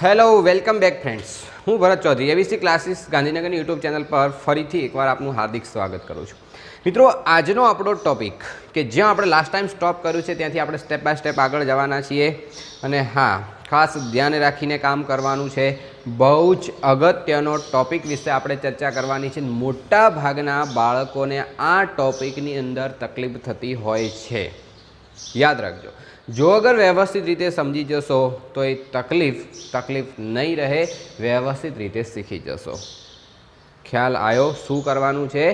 Hello welcome back friends, હું ભરત Chaudhary ABC classes ગાંધીનગરની YouTube channel પર ફરીથી એકવાર આપનું હાર્દિક સ્વાગત કરું છું. મિત્રો, આજનો આપણો ટોપિક કે જ્યાં આપણે લાસ્ટ ટાઈમ સ્ટોપ કર્યું છે ત્યાંથી આપણે સ્ટેપ બાય સ્ટેપ આગળ જવાના છીએ. અને હા, ખાસ ધ્યાન રાખીને કામ કરવાનું છે. બહુ જ અગત્યનો ટોપિક વિશે આપણે ચર્ચા કરવાની છે. મોટા ભાગના બાળકોને આ ટોપિકની અંદર તકલીફ થતી હોય છે. યાદ રાખજો, જો અગર વ્યવસ્થિત રીતે સમજી જશો તો એ તકલીફ નહીં રહે, વ્યવસ્થિત રીતે શીખી જશો. ખ્યાલ આવ્યો? શું કરવાનું છે?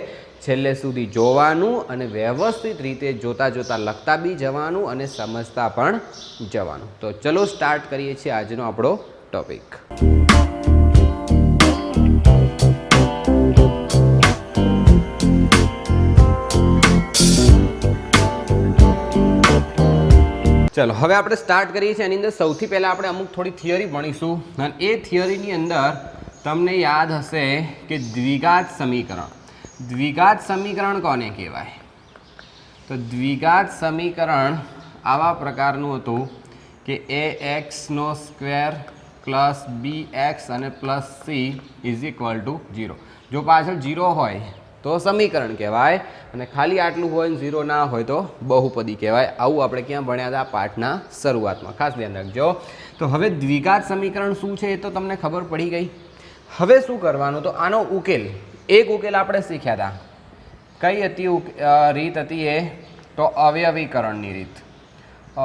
છેલ્લે સુધી જોવાનું અને વ્યવસ્થિત રીતે જોતા જોતા લખતા બી જવાનું અને સમજતા પણ જવાનું. તો ચલો સ્ટાર્ટ કરીએ છીએ આજનો આપણો ટોપિક. ચલો હવે આપણે સ્ટાર્ટ કરીએ છીએ. એની અંદર સૌથી પહેલાં આપણે અમુક થોડી થિયરી ભણીશું અને એ થિયરીની અંદર તમને યાદ હશે કે દ્વિઘાત સમીકરણ કોને કહેવાય? તો દ્વિઘાત સમીકરણ આવા પ્રકારનું હતું કે ax² પ્લસ bx અને plus c is equal to 0. જો પાછળ 0 હોય તો સમીકરણ કહેવાય અને ખાલી આટલું હોય ને 0 ના હોય તો બહુપદી કહેવાય. આવું આપણે ક્યાં ભણ્યા હતા? પાઠના શરૂઆતમાં. ખાસ ધ્યાન રાખજો. તો હવે દ્વિઘાત સમીકરણ શું છે એ તો તમને ખબર પડી ગઈ. હવે શું કરવાનું? તો આનો ઉકેલ, એક ઉકેલ આપણે શીખ્યા હતા. કઈ હતી રીત હતી એ? તો અવયવીકરણની રીત.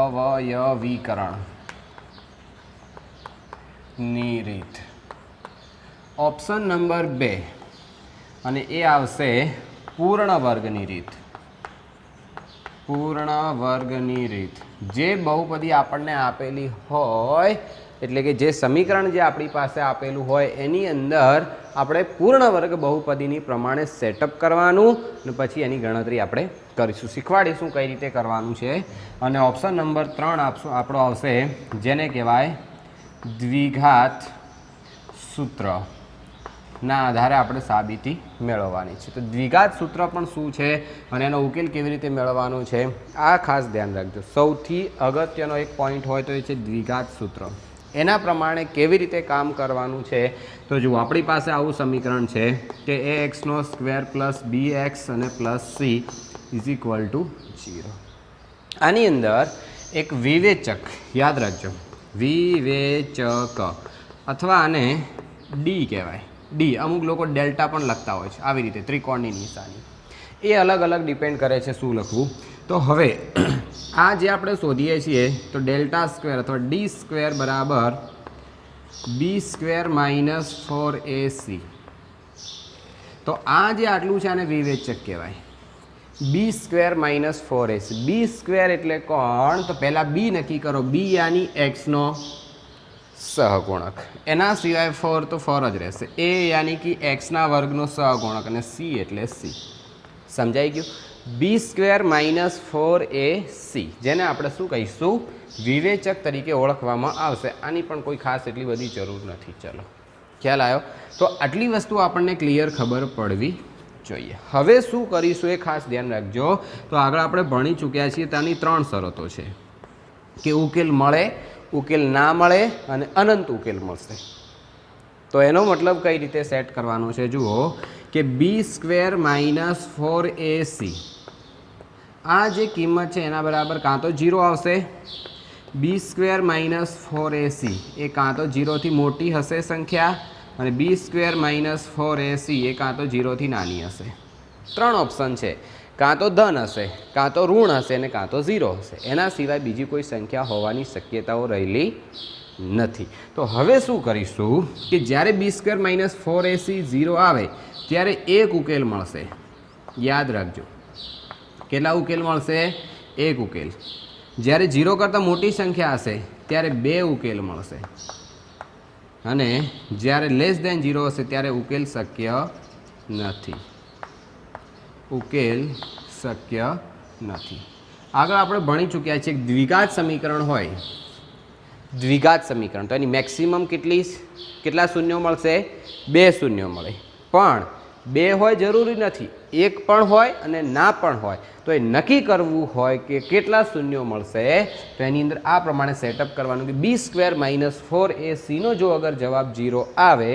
અવયવીકરણની રીત. ઓપ્શન નંબર 2 અને એ આવશે પૂર્ણ વર્ગની રીત. જે બહુપદી આપણને આપેલી હોય, એટલે કે જે સમીકરણ જે આપણી પાસે આપેલું હોય એની અંદર આપણે પૂર્ણ વર્ગ બહુપદીની પ્રમાણે સેટઅપ કરવાનું અને પછી એની ગણતરી આપણે કરીશું, શીખવાડીશું કઈ રીતે કરવાનું છે. અને ઓપ્શન નંબર 3 આપણો આવશે જેને કહેવાય દ્વિઘાત સૂત્ર. ના આધારે આપણે સાબિતી મેળવવાની છે. તો દ્વિઘાત સૂત્ર પણ શું છે અને એનો ઉકેલ કેવી રીતે મેળવવાનો છે આ ખાસ ધ્યાન રાખજો. સૌથી અગત્યનો એક પોઈન્ટ હોય તો એ છે દ્વિઘાત સૂત્ર. એના પ્રમાણે કેવી રીતે કામ કરવાનું છે. તો જુઓ, આપણી પાસે આવું સમીકરણ છે કે ax² પ્લસ bx અને plus c is equal to 0. આની અંદર એક વિવેચક, યાદ રાખજો, વિવેચક અથવા આને ડી કહેવાય. ડી, અમુક લોકો ડેલ્ટા પણ લખતા હોય છે આવી રીતે, ત્રિકોણની નિશાની. એ અલગ અલગ ડિપેન્ડ કરે છે શું લખવું. તો હવે આ જે આપણે શોધીએ છીએ તો ∆² અથવા d² બરાબર b² માઇનસ 4ac. તો આ જે આટલું છે આને વિવેચક કહેવાય. b² minus 4ac. b² એટલે કોણ? તો પહેલાં b નક્કી કરો. b યાની x નો સહગુણક. એના સિવાય 4 તો 4 જ રહેશે. a યાની કે x ના વર્ગનો સહગુણક અને c એટલે c. સમજાઈ ગયું? b² માઇનસ 4ac જેને આપણે શું કહીશું? વિવેચક તરીકે ઓળખવામાં આવશે. આની પણ કોઈ ખાસ એટલી બધી જરૂર નથી. ચલો, ખ્યાલ આવ્યો? તો આટલી વસ્તુ આપણને ક્લિયર ખબર પડવી જોઈએ. હવે શું કરીશું એ ખાસ ધ્યાન રાખજો. તો આગળ આપણે ભણી ચૂક્યા છીએ. ત્યાંની 3 શરતો છે કે ઉકેલ મળે, ઉકેલ ના મળે અને અનંત ઉકેલ મળશે. તો એનો મતલબ કઈ રીતે સેટ કરવાનો છે? જુઓ કે b² માઇનસ 4ac આ જે કિંમત છે એના બરાબર કાં તો 0 આવશે. b² માઇનસ 4ac એ કાં તો 0 થી મોટી હશે સંખ્યા અને b² માઇનસ 4ac એ કાં તો 0 થી નાની હશે. 3 ઓપ્શન છે. કાં તો ધન હશે, કાં તો ઋણ હશે અને કાં તો 0 હશે. એના સિવાય બીજી કોઈ સંખ્યા હોવાની શક્યતાઓ રહેલી નથી. તો હવે શું કરીશું કે જ્યારે b² માઇનસ 4ac 0 આવે ત્યારે એક ઉકેલ મળશે. યાદ રાખજો, કેટલા ઉકેલ મળશે? એક ઉકેલ. જ્યારે 0 કરતાં મોટી સંખ્યા હશે ત્યારે 2 ઉકેલ મળશે અને જ્યારે <0 હશે ત્યારે ઉકેલ શક્ય નથી. આગળ આપણે ભણી ચૂક્યા છીએ દ્વિઘાત સમીકરણ હોય, દ્વિઘાત સમીકરણ તો એની મેક્સિમમ કેટલા શૂન્યો મળશે? 2 શૂન્યો મળે. પણ બે હોય જરૂરી નથી, એક પણ હોય અને ના પણ હોય. તો એ નક્કી કરવું હોય કે કેટલા શૂન્યો મળશે તો એની અંદર આ પ્રમાણે સેટઅપ કરવાનું કે બી સ્ક્વેર માઇનસ 4ac જો અગર જવાબ 0 આવે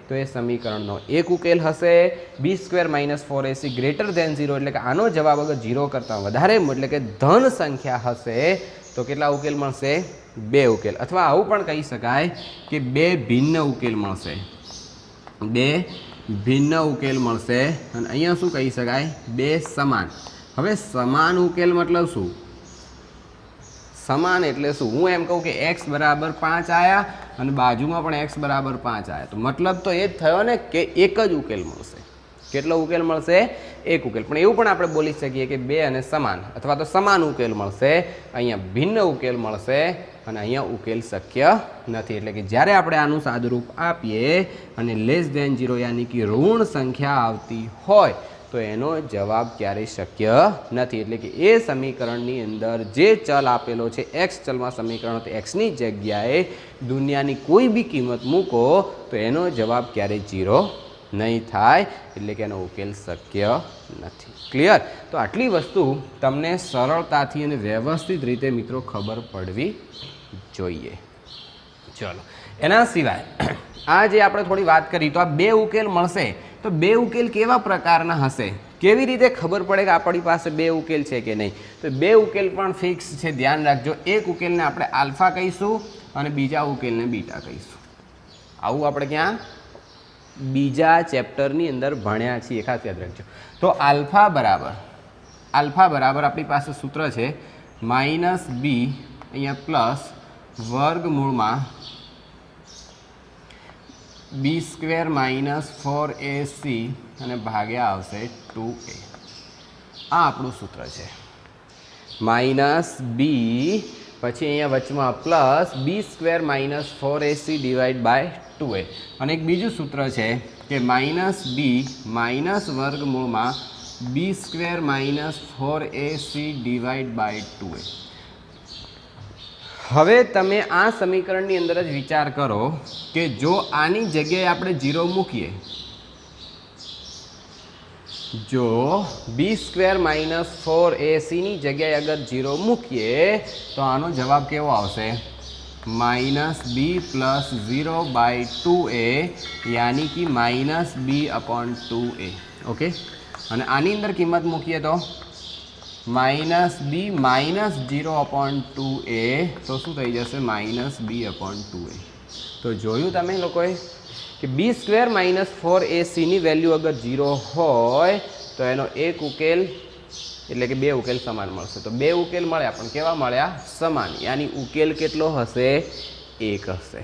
તો એ સમીકરણનો એક ઉકેલ હશે. B square minus 4ac greater than 0 એટલે કે આનો જવાબ અગર 0 કરતાં વધારે એટલે કે ધન સંખ્યા હશે તો કેટલા ઉકેલ મળશે? બે ઉકેલ. અથવા આવું પણ કહી શકાય કે બે ભિન્ન ઉકેલ મળશે, બે ભિન્ન ઉકેલ મળશે. અને અહીંયા શું કહી શકાય? બે સમાન. હવે સમાન ઉકેલ મતલબ શું? સમાન એટલે શું? હું એમ કહું કે x બરાબર 5 આવ્યા અને બાજુમાં પણ x બરાબર 5 આવ્યા તો મતલબ તો એ જ થયો ને કે એક જ ઉકેલ મળશે. કેટલો ઉકેલ મળશે? એક ઉકેલ. પણ એવું પણ આપણે બોલી શકીએ કે બે અને સમાન અથવા તો સમાન ઉકેલ મળશે. અહીંયા ભિન્ન ઉકેલ મળશે અને અહીંયા ઉકેલ શક્ય નથી. એટલે કે જ્યારે આપણે આનું સાદુરૂપ આપીએ અને લેસ ધેન 0 યાની કે ઋણ સંખ્યા આવતી હોય તો એનો જવાબ ક્યારેય શક્ય નથી. એટલે કે એ સમીકરણની અંદર જે ચલ આપેલો છે એક્સ ચલમાં સમીકરણ તો એક્સની જગ્યાએ દુનિયાની કોઈ બી કિંમત મૂકો તો એનો જવાબ ક્યારેય 0 નહીં થાય. એટલે કે એનો ઉકેલ શક્ય નથી. ક્લિયર? તો આટલી વસ્તુ તમને સરળતાથી અને વ્યવસ્થિત રીતે મિત્રો ખબર પડવી જોઈએ. ચલો, એના સિવાય આ જે આપણે થોડી વાત કરી તો આ બે ઉકેલ મળશે તો બે ઉકેલ કેવા પ્રકારના હશે? કેવી રીતે ખબર પડે કે આપણી પાસે બે ઉકેલ છે કે નહીં? તો બે ઉકેલ પણ ફિક્સ છે, ધ્યાન રાખજો. એક ઉકેલને આપણે આલ્ફા કહીશું અને બીજા ઉકેલને બીટા કહીશું. આવું આપણે ક્યાં બીજા ચેપ્ટરની અંદર ભણ્યા છીએ, ખાસ યાદ રાખજો. તો આલ્ફા બરાબર આપણી પાસે સૂત્ર છે માઇનસ બી અહીંયા પ્લસ વર્ગમૂળમાં બી સ્ક્વેર માઇનસ 4ac અને ભાગ્યા આવશે 2a. આ આપણું સૂત્ર છે. માઇનસ બી પછી અહીંયા વચમાં plus b square minus 4ac divide by 2a. અને એક બીજું સૂત્ર છે કે માઇનસ બી માઇનસ વર્ગમૂળમાં B square minus 4ac divide by 2a. હવે તમે આ સમીકરણની અંદર જ વિચાર કરો કે જો આની જગ્યાએ આપણે 0 મૂકીએ, જો બી સ્ક્વેર માઇનસ 4ac જગ્યાએ અગર 0 મૂકીએ તો આનો જવાબ કેવો આવશે? Minus b plus 0 by 2a યાની કે minus b upon 2a. Okay, અને આની અંદર કિંમત મૂકીએ તો minus B minus 0 upon 2a તો શું થઈ જશે? Minus b upon 2a. તો જોયું તમે લોકોએ કે બી સ્ક્વેર માઇનસ 4ac વેલ્યુ અગર 0 હોય તો એનો એક ઉકેલ એટલે કે બે ઉકેલ સમાન મળશે. તો બે ઉકેલ મળ્યા પણ કેવા મળ્યા? સમાન. યાની ઉકેલ કેટલો હશે? એક હશે.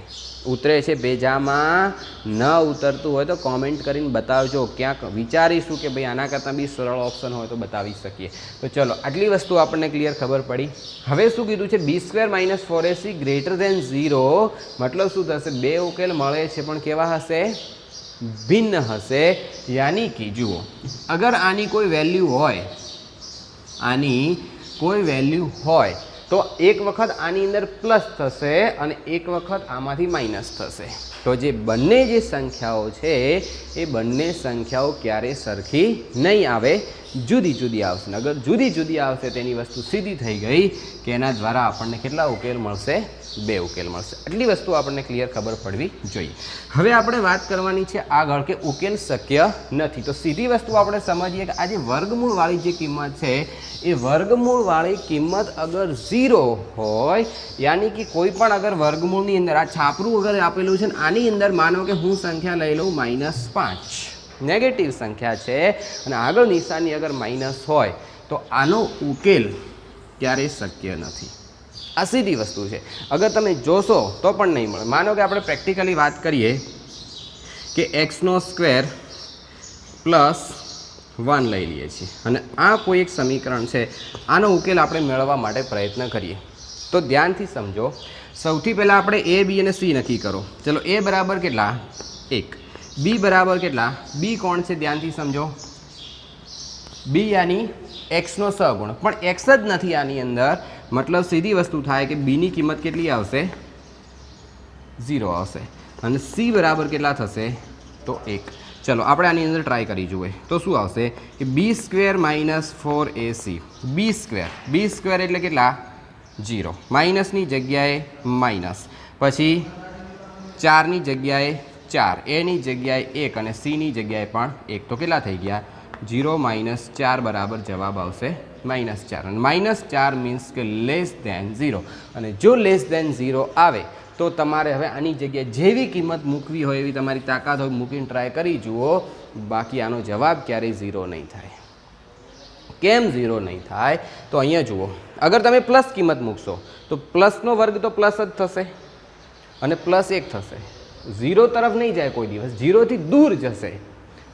ઉતરે છે બેજામાં? ન ઉતરતું હોય તો કોમેન્ટ કરીને બતાવજો. ક્યાંક વિચારીશું કે ભાઈ આના કરતાં બી સરળ ઓપ્શન હોય તો બતાવી શકીએ. તો ચલો, આટલી વસ્તુ આપણને ક્લિયર ખબર પડી. હવે શું કીધું છે? B square minus 4ac greater than 0 મતલબ શું થશે? બે ઉકેલ મળે છે પણ કેવા હશે? ભિન્ન હશે. યાની કે જુઓ, અગર આની કોઈ વેલ્યુ હોય, આની કોઈ વેલ્યુ હોય તો એક વખત આની અંદર પ્લસ થશે અને એક વખત આમાંથી માઇનસ થશે. તો જે બંને જે સંખ્યાઓ છે એ બંને સંખ્યાઓ ક્યારેય સરખી નહીં આવે, જુદી જુદી આવશે. અગર જુદી જુદી આવશે તેની વસ્તુ સીધી થઈ ગઈ કે એના દ્વારા આપણને કેટલા ઉકેલ મળશે? બે ઉકેલ મળશે. આટલી વસ્તુ આપણને ક્લિયર ખબર પડવી જોઈએ. હવે આપણે વાત કરવાની છે આગળ કે ઉકેલ શક્ય નથી. તો સીધી વસ્તુ આપણે સમજીએ કે આ જે વર્ગમૂળવાળી જે કિંમત છે એ વર્ગમૂળવાળી કિંમત અગર 0 હોય યાની કે કોઈ પણ અગર વર્ગમૂળની અંદર આ છાપરું અગર આપેલું છે ને આની અંદર માનો કે હું સંખ્યા લઈ લઉં -5, નેગેટિવ સંખ્યા છે અને આગળ નિશાની અગર માઇનસ હોય તો આનો ઉકેલ ક્યારેય શક્ય નથી. આ સીધી વસ્તુ છે. અગર તમે જોશો તો પણ નહીં મળે. માનો કે આપણે પ્રેક્ટિકલી વાત કરીએ કે એક્સનો સ્ક્વેર પ્લસ 1 લઈ લઈએ છીએ અને આ કોઈ એક સમીકરણ છે. આનો ઉકેલ આપણે મેળવવા માટે પ્રયત્ન કરીએ તો ધ્યાનથી સમજો. સૌથી પહેલાં આપણે એ, બી અને સી નક્કી કરો. ચલો, એ બરાબર કેટલા? 1. બી બરાબર કેટલા? બી કોણ છે? ધ્યાનથી સમજો. બી યાની એક્સનો સહગુણ, પણ એક્સ જ નથી આની અંદર. મતલબ સીધી વસ્તુ થાય કે બીની કિંમત કેટલી આવશે? 0 આવશે. અને સી બરાબર કેટલા થશે? તો 1. ચલો આપણે આની અંદર ટ્રાય કરી જોઈએ તો શું આવશે કે બી સ્ક્વેર માઇનસ 4ac બી સ્ક્વેર એટલે કેટલા 0 માઇનસની જગ્યાએ માઇનસ પછી 4ની જગ્યાએ 4 એની જગ્યાએ 1 અને સીની જગ્યાએ પણ 1 તો કેટલા થઈ ગયા 0 માઇનસ 4 બરાબર જવાબ આવશે -4 અને -4 મીન્સ કે લેસ દેન 0 અને જો લેસ દેન 0 આવે તો તમારે હવે આની જગ્યાએ જેવી કિંમત મૂકવી હોય એવી તમારી તાકાત હોય મૂકીને ટ્રાય કરી જુઓ બાકી આનો જવાબ ક્યારેય 0 નહીં થાય કેમ 0 નહીં થાય તો અહીંયા જુઓ અગર તમે પ્લસ કિંમત મૂકશો તો પ્લસનો વર્ગ તો પ્લસ જ થશે અને +1 થશે 0 તરફ નહીં જાય કોઈ દિવસ 0થી દૂર જશે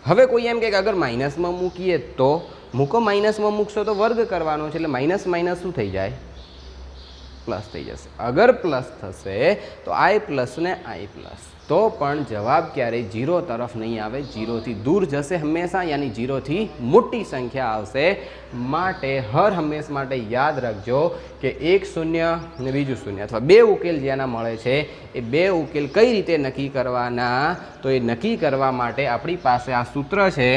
હવે કોઈ એમ કે અગર માઇનસમાં મૂકીએ તો મૂકો માઇનસમાં મૂકશો તો વર્ગ કરવાનો છે એટલે માઇનસ માઇનસ શું થઈ જાય પ્લસ થઈ જશે અગર પ્લસ થશે તો આઈ પ્લસ ને આઈ પ્લસ તો પણ જવાબ ક્યારેય 0 તરફ નહીં આવે 0થી દૂર જશે હંમેશા યાની 0થી મોટી સંખ્યા આવશે માટે હર હંમેશ માટે યાદ રાખજો કે એક શૂન્ય અને બીજું શૂન્ય અથવા બે ઉકેલ જેના મળે છે એ બે ઉકેલ કઈ રીતે નક્કી કરવાના તો એ નક્કી કરવા માટે આપણી પાસે આ સૂત્ર છે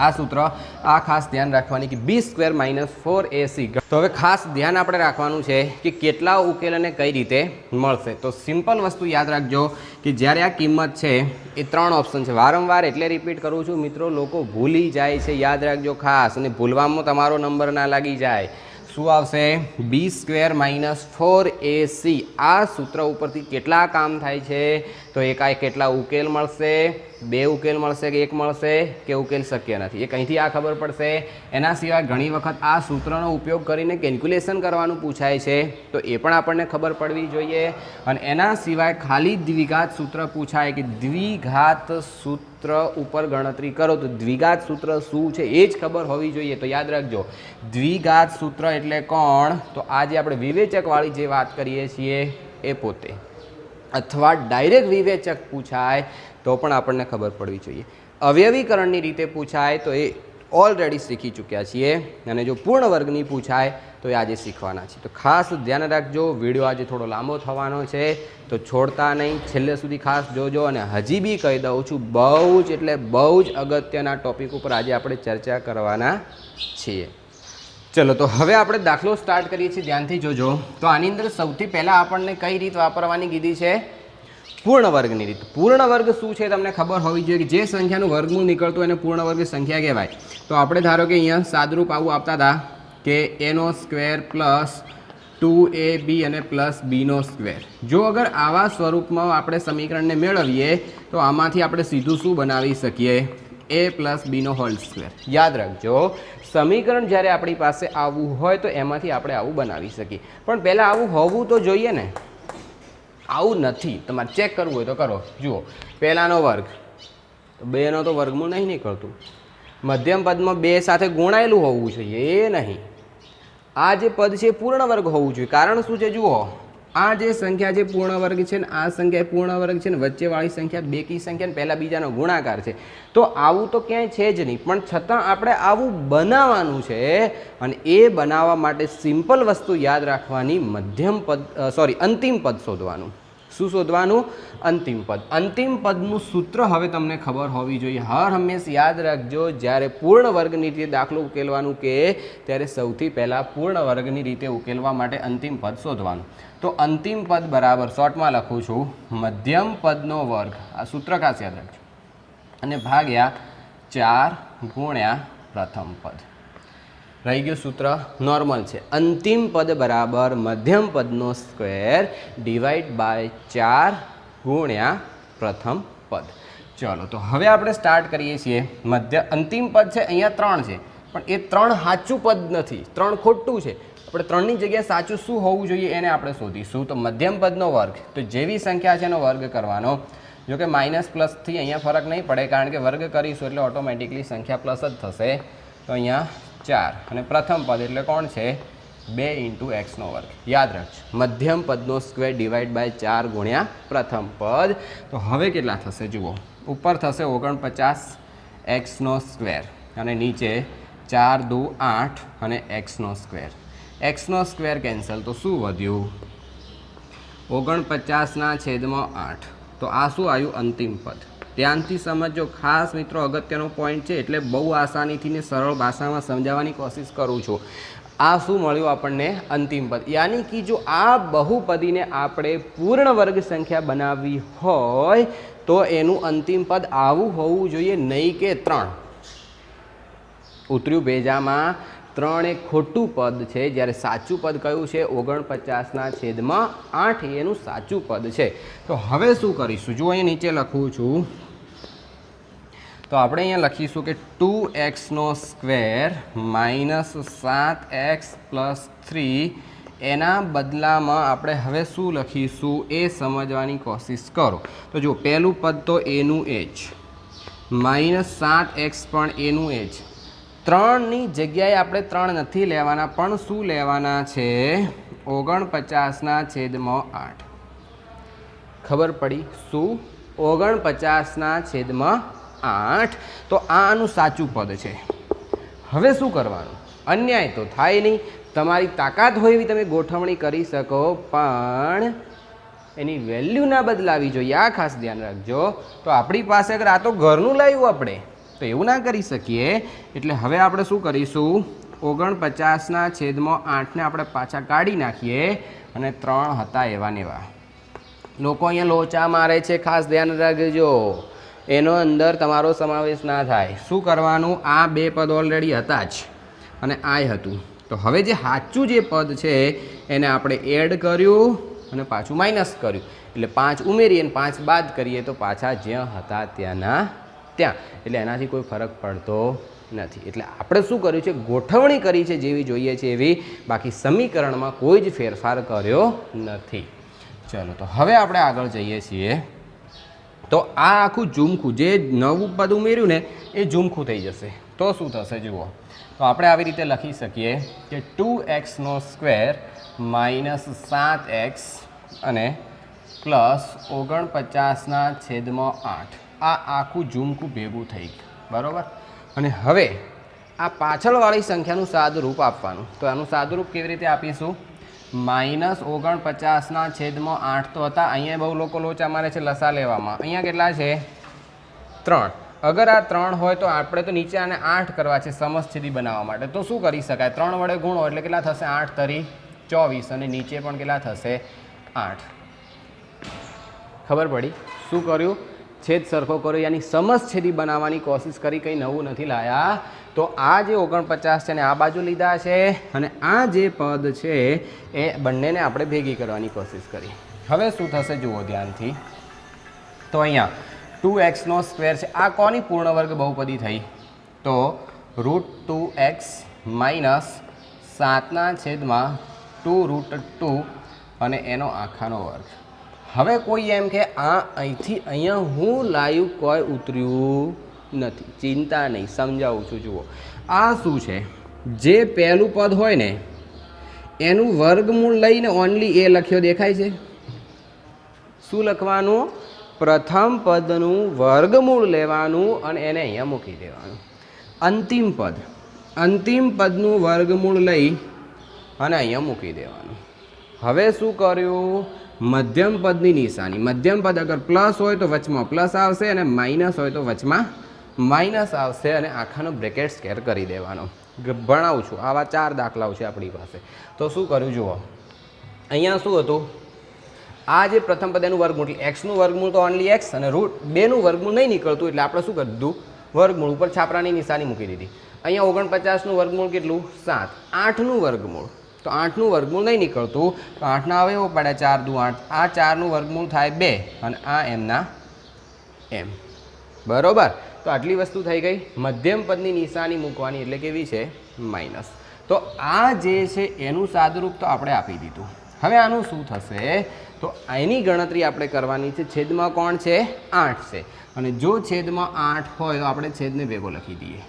આ સૂત્ર આ ખાસ ધ્યાન રાખવાની કે બી સ્ક્વેર માઇનસ 4ac તો હવે ખાસ ધ્યાન આપણે રાખવાનું છે કે કેટલા ઉકેલ અને કઈ રીતે મળશે તો સિમ્પલ વસ્તુ યાદ રાખજો કે જ્યારે આ કિંમત છે એ 3 ઓપ્શન છે વારંવાર એટલે રિપીટ કરું છું મિત્રો લોકો ભૂલી જાય છે યાદ રાખજો ખાસ અને ભૂલવામાં તમારો નંબર ના લાગી જાય શું આવશે બી સ્ક્વેર માઇનસ 4ac આ સૂત્ર ઉપરથી કેટલા કામ થાય છે તો એકાએ કેટલા ઉકેલ મળશે બે ઉકેલ મળશે કે એક મળશે કે ઉકેલ શક્ય નથી એ કંઈથી આ ખબર પડશે એના સિવાય ઘણી વખત આ સૂત્રનો ઉપયોગ કરીને કેલ્ક્યુલેશન કરવાનું પૂછાય છે તો એ પણ આપણને ખબર પડવી જોઈએ અને એના સિવાય ખાલી દ્વિઘાત સૂત્ર પૂછાય કે દ્વિઘાત સૂત્ર ઉપર ગણતરી કરો તો દ્વિઘાત સૂત્ર શું છે એ જ ખબર હોવી જોઈએ તો યાદ રાખજો દ્વિઘાત સૂત્ર એટલે કોણ તો આજે આપણે વિવેચકવાળી જે વાત કરીએ છીએ એ પોતે અથવા ડાયરેક્ટ વિવેચક પૂછાય તો પણ આપણને ખબર પડવી જોઈએ અવયવીકરણની રીતે પૂછાય તો એ ઓલરેડી શીખી ચૂક્યા છીએ અને જો પૂર્ણ વર્ગની પૂછાય તો એ આજે શીખવાના છે તો ખાસ ધ્યાન રાખજો વિડીયો આજે થોડો લાંબો થવાનો છે તો છોડતા નહીં છેલ્લે સુધી ખાસ જોજો અને હજી બી કહી દઉં છું બહુ જ એટલે બહુ જ અગત્યના ટોપિક ઉપર આજે આપણે ચર્ચા કરવાના છીએ ચલો તો હવે આપણે દાખલો સ્ટાર્ટ કરીએ છીએ ધ્યાનથી જોજો તો આની અંદર સૌથી પહેલાં આપણને કઈ રીત વાપરવાની કીધી છે પૂર્ણ વર્ગની રીત પૂર્ણ વર્ગ શું છે તમને ખબર હોવી જોઈએ કે જે સંખ્યાનું વર્ગમૂળ નીકળતું એને પૂર્ણ વર્ગ સંખ્યા કહેવાય તો આપણે ધારો કે અહીંયા સાદરૂપ આવું આપતા હતા કે એનો સ્ક્વેર પ્લસ 2ab અને પ્લસ બીનો સ્ક્વેર જો અગર આવા સ્વરૂપમાં આપણે સમીકરણને મેળવીએ તો આમાંથી આપણે સીધું શું બનાવી શકીએ a plus Bino whole square યાદ રાખજો સમીકરણ જ્યારે આપણી પાસે આવવું હોય તો એમાંથી આપણે આવું બનાવી શકીએ પણ પહેલાં આવું હોવું તો જોઈએ ને આવું નથી તમારે ચેક કરવું હોય તો કરો જુઓ પહેલાંનો વર્ગ તો બેનો તો વર્ગમૂળ નહીં નીકળતું મધ્યમ પદમાં બે સાથે ગુણાયેલું હોવું જોઈએ એ નહીં આ જે પદ છે એ પૂર્ણ વર્ગ હોવું જોઈએ કારણ શું છે જુઓ આ જે સંખ્યા જે પૂર્ણ વર્ગ છે ને આ સંખ્યા પૂર્ણ વર્ગ છે ને વચ્ચેવાળી સંખ્યા બેકી સંખ્યા ને પહેલાં બીજાનો ગુણાકાર છે તો આવું તો ક્યાંય છે જ નહીં પણ છતાં આપણે આવું બનાવવાનું છે અને એ બનાવવા માટે સિમ્પલ વસ્તુ યાદ રાખવાની મધ્યમ પદ અંતિમ પદ શોધવાનું શું શોધવાનું અંતિમ પદનું સૂત્ર હવે તમને ખબર હોવી જોઈએ હર હંમેશ યાદ રાખજો જ્યારે પૂર્ણ વર્ગની રીતે દાખલો ઉકેલવાનું કે ત્યારે સૌથી પહેલાં પૂર્ણ વર્ગની રીતે ઉકેલવા માટે અંતિમ પદ શોધવાનું તો અંતિમ પદ બરાબર શોર્ટમાં લખું છું મધ્યમ પદનો વર્ગ આ સૂત્ર ખાસ યાદ રાખજો અને ભાગ્યા 4 ગુણ્યા પ્રથમ પદ રહી ગયું સૂત્ર નોર્મલ છે અંતિમ પદ બરાબર મધ્યમ પદનો સ્ક્વેર ડિવાઈડ બાય 4 ગુણ્યા પ્રથમ પદ ચલો તો હવે આપણે સ્ટાર્ટ કરીએ છીએ અંતિમ પદ છે અહીંયા 3 છે પણ એ 3 સાચું પદ નથી 3 ખોટું છે આપણે 3ની જગ્યાએ સાચું શું હોવું જોઈએ એને આપણે શોધીશું તો મધ્યમ પદનો વર્ગ તો જેવી સંખ્યા છે એનો વર્ગ કરવાનો જો કે માઇનસ પ્લસથી અહીંયા ફરક નહીં પડે કારણ કે વર્ગ કરીશું એટલે ઓટોમેટિકલી સંખ્યા પ્લસ જ થશે તો અહીંયા 4 અને પ્રથમ પદ એટલે કોણ છે 2 × x નો વર્ગ યાદ રાખજો મધ્યમ પદનો સ્ક્વેર ડિવાઈડ બાય 4 ગુણ્યા પ્રથમ પદ તો હવે કેટલા થશે જુઓ ઉપર થશે 49 x નો સ્ક્વેર અને નીચે 4 2 8 અને x નો સ્ક્વેર x નો સ્ક્વેર કેન્સલ તો શું વધ્યું 49 ના છેદમાં 8 તો આ શું આવ્યું અંતિમ પદ ધ્યાનથી સમજો, ખાસ મિત્રો અગત્યનો પોઈન્ટ છે, એટલે બહુ આસાનીથી ને સરળ ભાષામાં સમજાવવાની કોશિશ કરું છું. આ શું મળ્યું આપણને? અંતિમ પદ. યાની કે જો આ બહુપદીને આપણે પૂર્ણ વર્ગ સંખ્યા બનાવવી હોય તો એનું અંતિમ પદ આવું હોવું જોઈએ, નહીં કે 3. ઉતર્યું ભેજામાં 3 એક ખોટું પદ છે, જ્યારે સાચું પદ કયું છે? 49/8 એનું સાચું પદ છે. તો હવે શું કરીશું? જો અહીં નીચે લખું છું, તો આપણે અહીંયા લખીશું કે 2x² - 7x + 3 એના બદલામાં આપણે હવે શું લખીશું એ સમજવાની કોશિશ કરો. તો જો પહેલું પદ તો એનું એ જ, -7x પણ એનું એ જ. 3ની જગ્યાએ આપણે 3 નથી લેવાના, પણ શું લેવાના છે? 49/8. ખબર પડી? શું? 49/8. તો આનું સાચું પદ છે. હવે શું કરવાનું? અન્યાય તો થાય નહીં, તમારી તાકાત હોય એવી તમે ગોઠવણી કરી શકો, પણ એની વેલ્યુ ના બદલાવી જોઈએ. આ ખાસ ધ્યાન રાખજો. તો આપણી પાસે અગર આ તો ઘરનું લાવ્યું આપણે, તો એવું ના કરી શકીએ. એટલે હવે આપણે શું કરીશું? 49/8 ને આપણે પાછા કાઢી નાખીએ, અને 3 હતા એવા ને એવા. લોકો અહીંયા લોચા મારે છે, ખાસ ધ્યાન રાખજો. એનો અંદર તમારો સમાવેશ ના થાય. શું કરવાનું? આ 2 પદ ઓલરેડી હતા જ, અને આ હતું. તો હવે જે સાચું જે પદ છે એને આપણે એડ કર્યું અને પાછું માઇનસ કર્યું, એટલે 5 ઉમેરીએ અને 5 બાદ કરીએ તો પાછા જ્યાં હતા ત્યાંના ત્યાં. એટલે એનાથી કોઈ ફરક પડતો નથી. એટલે આપણે શું કર્યું છે? ગોઠવણી કરી છે જેવી જોઈએ છે એવી, બાકી સમીકરણમાં કોઈ જ ફેરફાર કર્યો નથી. ચલો, તો હવે આપણે આગળ જઈએ છીએ. તો આ આખું ઝુમખું જે નવું પદ ઉમેર્યું ને એ ઝુમખું થઈ જશે. તો શું થશે જુઓ. તો આપણે આવી રીતે લખી શકીએ કે 2x² - 7x અને +49/8. આ આખું ઝુમખું ભેગું થઈ ગયું, બરાબર. અને હવે આ પાછળવાળી સંખ્યાનું સાદુરૂપ આપવાનું. તો આનું સાદુરૂપ કેવી રીતે આપીશું? -49/8 તો હતા. અહીંયા બહુ લોકો લોચા મારે છે લસા લેવામાં. અહીંયા કેટલા છે? 3. અગર આ 3 હોય તો આપણે તો નીચે આને 8 કરવા છે સમછેદી બનાવવા માટે. તો શું કરી શકાય? 3 વડે ગુણો એટલે કેટલા થશે? 8 તરી 24, અને નીચે પણ કેટલા થશે? 8. ખબર પડી? શું કર્યું? છેદ સરખો કર્યો, યાની સમછેદી બનાવવાની કોશિશ કરી, કંઈ નવું નથી લાયા. તો આ જે 49 છે ને આ બાજુ લીધા છે, અને આ જે પદ છે એ બંનેને આપણે ભેગી કરવાની કોશિશ કરી. હવે શું થશે જુઓ ધ્યાનથી. તો અહીંયા 2x² છે, આ કોની પૂર્ણ વર્ગ બહુપદી થઈ? તો √2x - 7/2√2 અને એનો આખાનો વર્ગ. હવે કોઈ એમ કે આ અહીંથી અહીંયા હું લાયું કોઈ ઉતર્યું નથી. ચિંતા નહીં, સમજાવું છું. જુઓ આ શું છે? જે પહેલું પદ હોય ને એનું વર્ગમૂળ લઈને ઓનલી એ લખ્યો દેખાય છે. શું લખવાનું? પ્રથમ પદનું વર્ગમૂળ લેવાનું અને એને અહીંયા મૂકી દેવાનું. અંતિમ પદનું વર્ગમૂળ લઈ અને અહીંયા મૂકી દેવાનું. હવે શું કર્યું? મધ્યમ પદની નિશાની. મધ્યમ પદ અગર પ્લસ હોય તો વચમાં પ્લસ આવશે, અને માઇનસ હોય તો વચમાં માઇનસ આવશે, અને આખાનો બ્રેકેટ સ્કેર કરી દેવાનો. ભણાવું છું, આવા 4 દાખલાઓ છે આપણી પાસે. તો શું કર્યું જુઓ. અહીંયા શું હતું? આ જે પ્રથમ પદ એનું વર્ગમૂળ, એટલે એક્સનું વર્ગમૂળ તો ઓનલી એક્સ, અને √2નું વર્ગમૂળ નહીં નીકળતું, એટલે આપણે શું કરી દીધું? વર્ગમૂળ ઉપર છાપરાની નિશાની મૂકી દીધી. અહીંયા 49નું વર્ગમૂળ કેટલું? 7. 8નું વર્ગમૂળ, તો 8નું વર્ગમૂળ નહીં નીકળતું, તો 8ના અવયવો પડ્યા 4 દુ 8. આ 4નું વર્ગમૂળ થાય 2, અને આ એમના એમ. બરોબર. તો આટલી વસ્તુ થઈ ગઈ. મધ્યમ પદની નિશાની મૂકવાની, એટલે કેવી છે? માઇનસ. તો આ જે છે એનું સાદુરૂપ તો આપણે આપી દીધું. હવે આનું શું થશે? તો એની ગણતરી આપણે કરવાની છે. છેદમાં કોણ છે? 8 છે, અને જો છેદમાં 8 હોય તો આપણે છેદને ભેગો લખી દઈએ.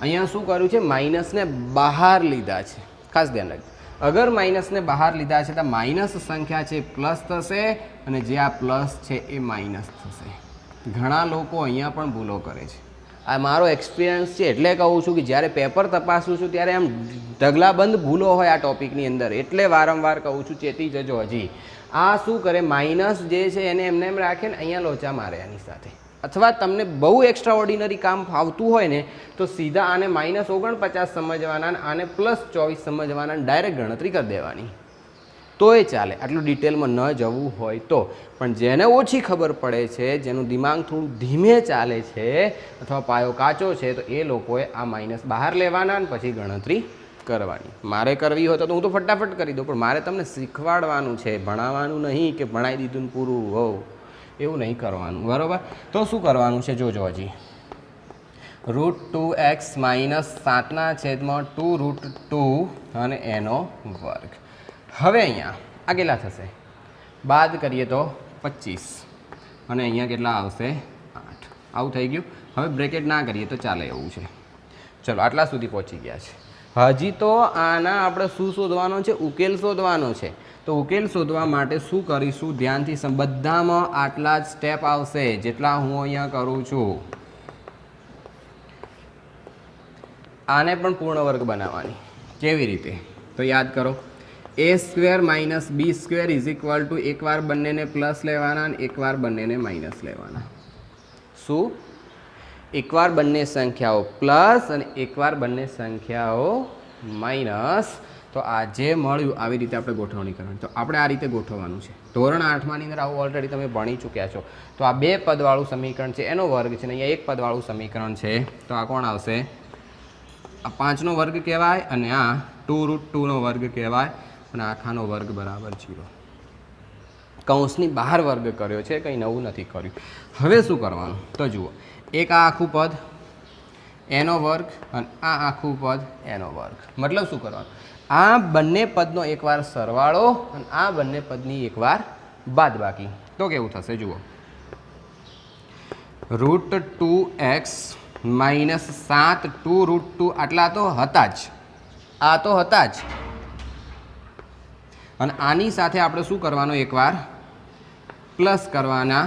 અહીંયા શું કર્યું છે? માઇનસને બહાર લીધા છે. ખાસ ધ્યાન રાખજો. અગર માઇનસને બહાર લીધા છે તો માઇનસ સંખ્યા છે પ્લસ થશે, અને જે આ પ્લસ છે એ માઇનસ થશે. ઘણા લોકો અહીંયા પણ ભૂલો કરે છે. આ મારો એક્સપિરિયન્સ છે, એટલે કહું છું કે જ્યારે પેપર તપાસું છું ત્યારે આમ ઢગલાબંધ ભૂલો હોય આ ટોપિકની અંદર, એટલે વારંવાર કહું છું ચેતી જજો. હજી આ શું કરે, માઇનસ જે છે એને એમને એમ રાખે ને અહીંયા લોચા મારે આની સાથે. અથવા તમને બહુ એક્સ્ટ્રા ઓર્ડિનરી કામ ફાવતું હોય ને તો સીધા આને -49 સમજવાના અને આને +24 સમજવાના, ડાયરેક્ટ ગણતરી કરી દેવાની તોય ચાલે, આટલું ડિટેલમાં ન જવું હોય તો. પણ જેને ઓછી ખબર પડે છે, જેનું દિમાગ થોડું ધીમે ચાલે છે અથવા પાયો કાચો છે, તો એ લોકોએ આ માઇનસ બહાર લેવાના અને પછી ગણતરી કરવાની. મારે કરવી હોય તો હું તો ફટાફટ કરી દઉં, પણ મારે તમને શીખવાડવાનું છે, ભણાવવાનું નહીં કે ભણાવી દીધું ને પૂરું હોવ એવું નહીં કરવાનું, બરાબર? તો શું કરવાનું છે જોજો. હજી √2x - 7/2√2 અને એનો વર્ગ. હવે અહીંયા આ કેટલા થશે? બાદ કરીએ તો 25 અને અહીંયા કેટલા આવશે? 8. આવું થઈ ગયું. હવે બ્રેકેટ ના કરીએ તો ચાલે એવું છે. ચલો આટલા સુધી પહોંચી ગયા છે. હજી તો આના આપણે શું શોધવાનો છે? ઉકેલ શોધવાનો છે. તો ઉકેલ શોધવા માટે શું કરીશું? ધ્યાનથી બધામાં આટલા જ સ્ટેપ આવશે જેટલા હું અહીંયા કરું છું. આને પણ પૂર્ણ વર્ગ બનાવવાની. કેવી રીતે? તો યાદ કરો, a² - b² = એકવાર બંનેને પ્લસ લેવાના અને એકવાર બંનેને માઇનસ લેવાના. શું? એકવાર બંને સંખ્યાઓ પ્લસ અને એકવાર બંને સંખ્યાઓ માઇનસ. તો આ જે મળ્યું આવી રીતે આપણે ગોઠવણી કરવાની. તો આપણે આ રીતે ગોઠવવાનું છે. ધોરણ 8માની અંદર આવું ઓલરેડી તમે ભણી ચૂક્યા છો. તો આ 2 પદવાળું સમીકરણ છે એનો વર્ગ છે ને અહીંયા 1 પદવાળું સમીકરણ છે. તો આ કોણ આવશે? આ 5નો વર્ગ કહેવાય અને આ 2√2નો વર્ગ કહેવાય અને આખાનો વર્ગ બરાબર 0. કૌંસની બહાર વર્ગ કર્યો છે, કંઈ નવું નથી કર્યું. હવે શું કરવાનું? તો જુઓ, એક આ આખું પદ એનો વર્ગ અને આ આખું પદ એનો વર્ગ. મતલબ શું કરવાનું? આ બંને પદનો એકવાર સરવાળો અને આ બંને પદની એકવાર બાદબાકી. તો કેવું થશે જુઓ, √2x - 7 2√2 આટલા તો હતા જ, આ તો હતા જ. અને આની સાથે આપણે શું કરવાનું? એકવાર પ્લસ કરવાના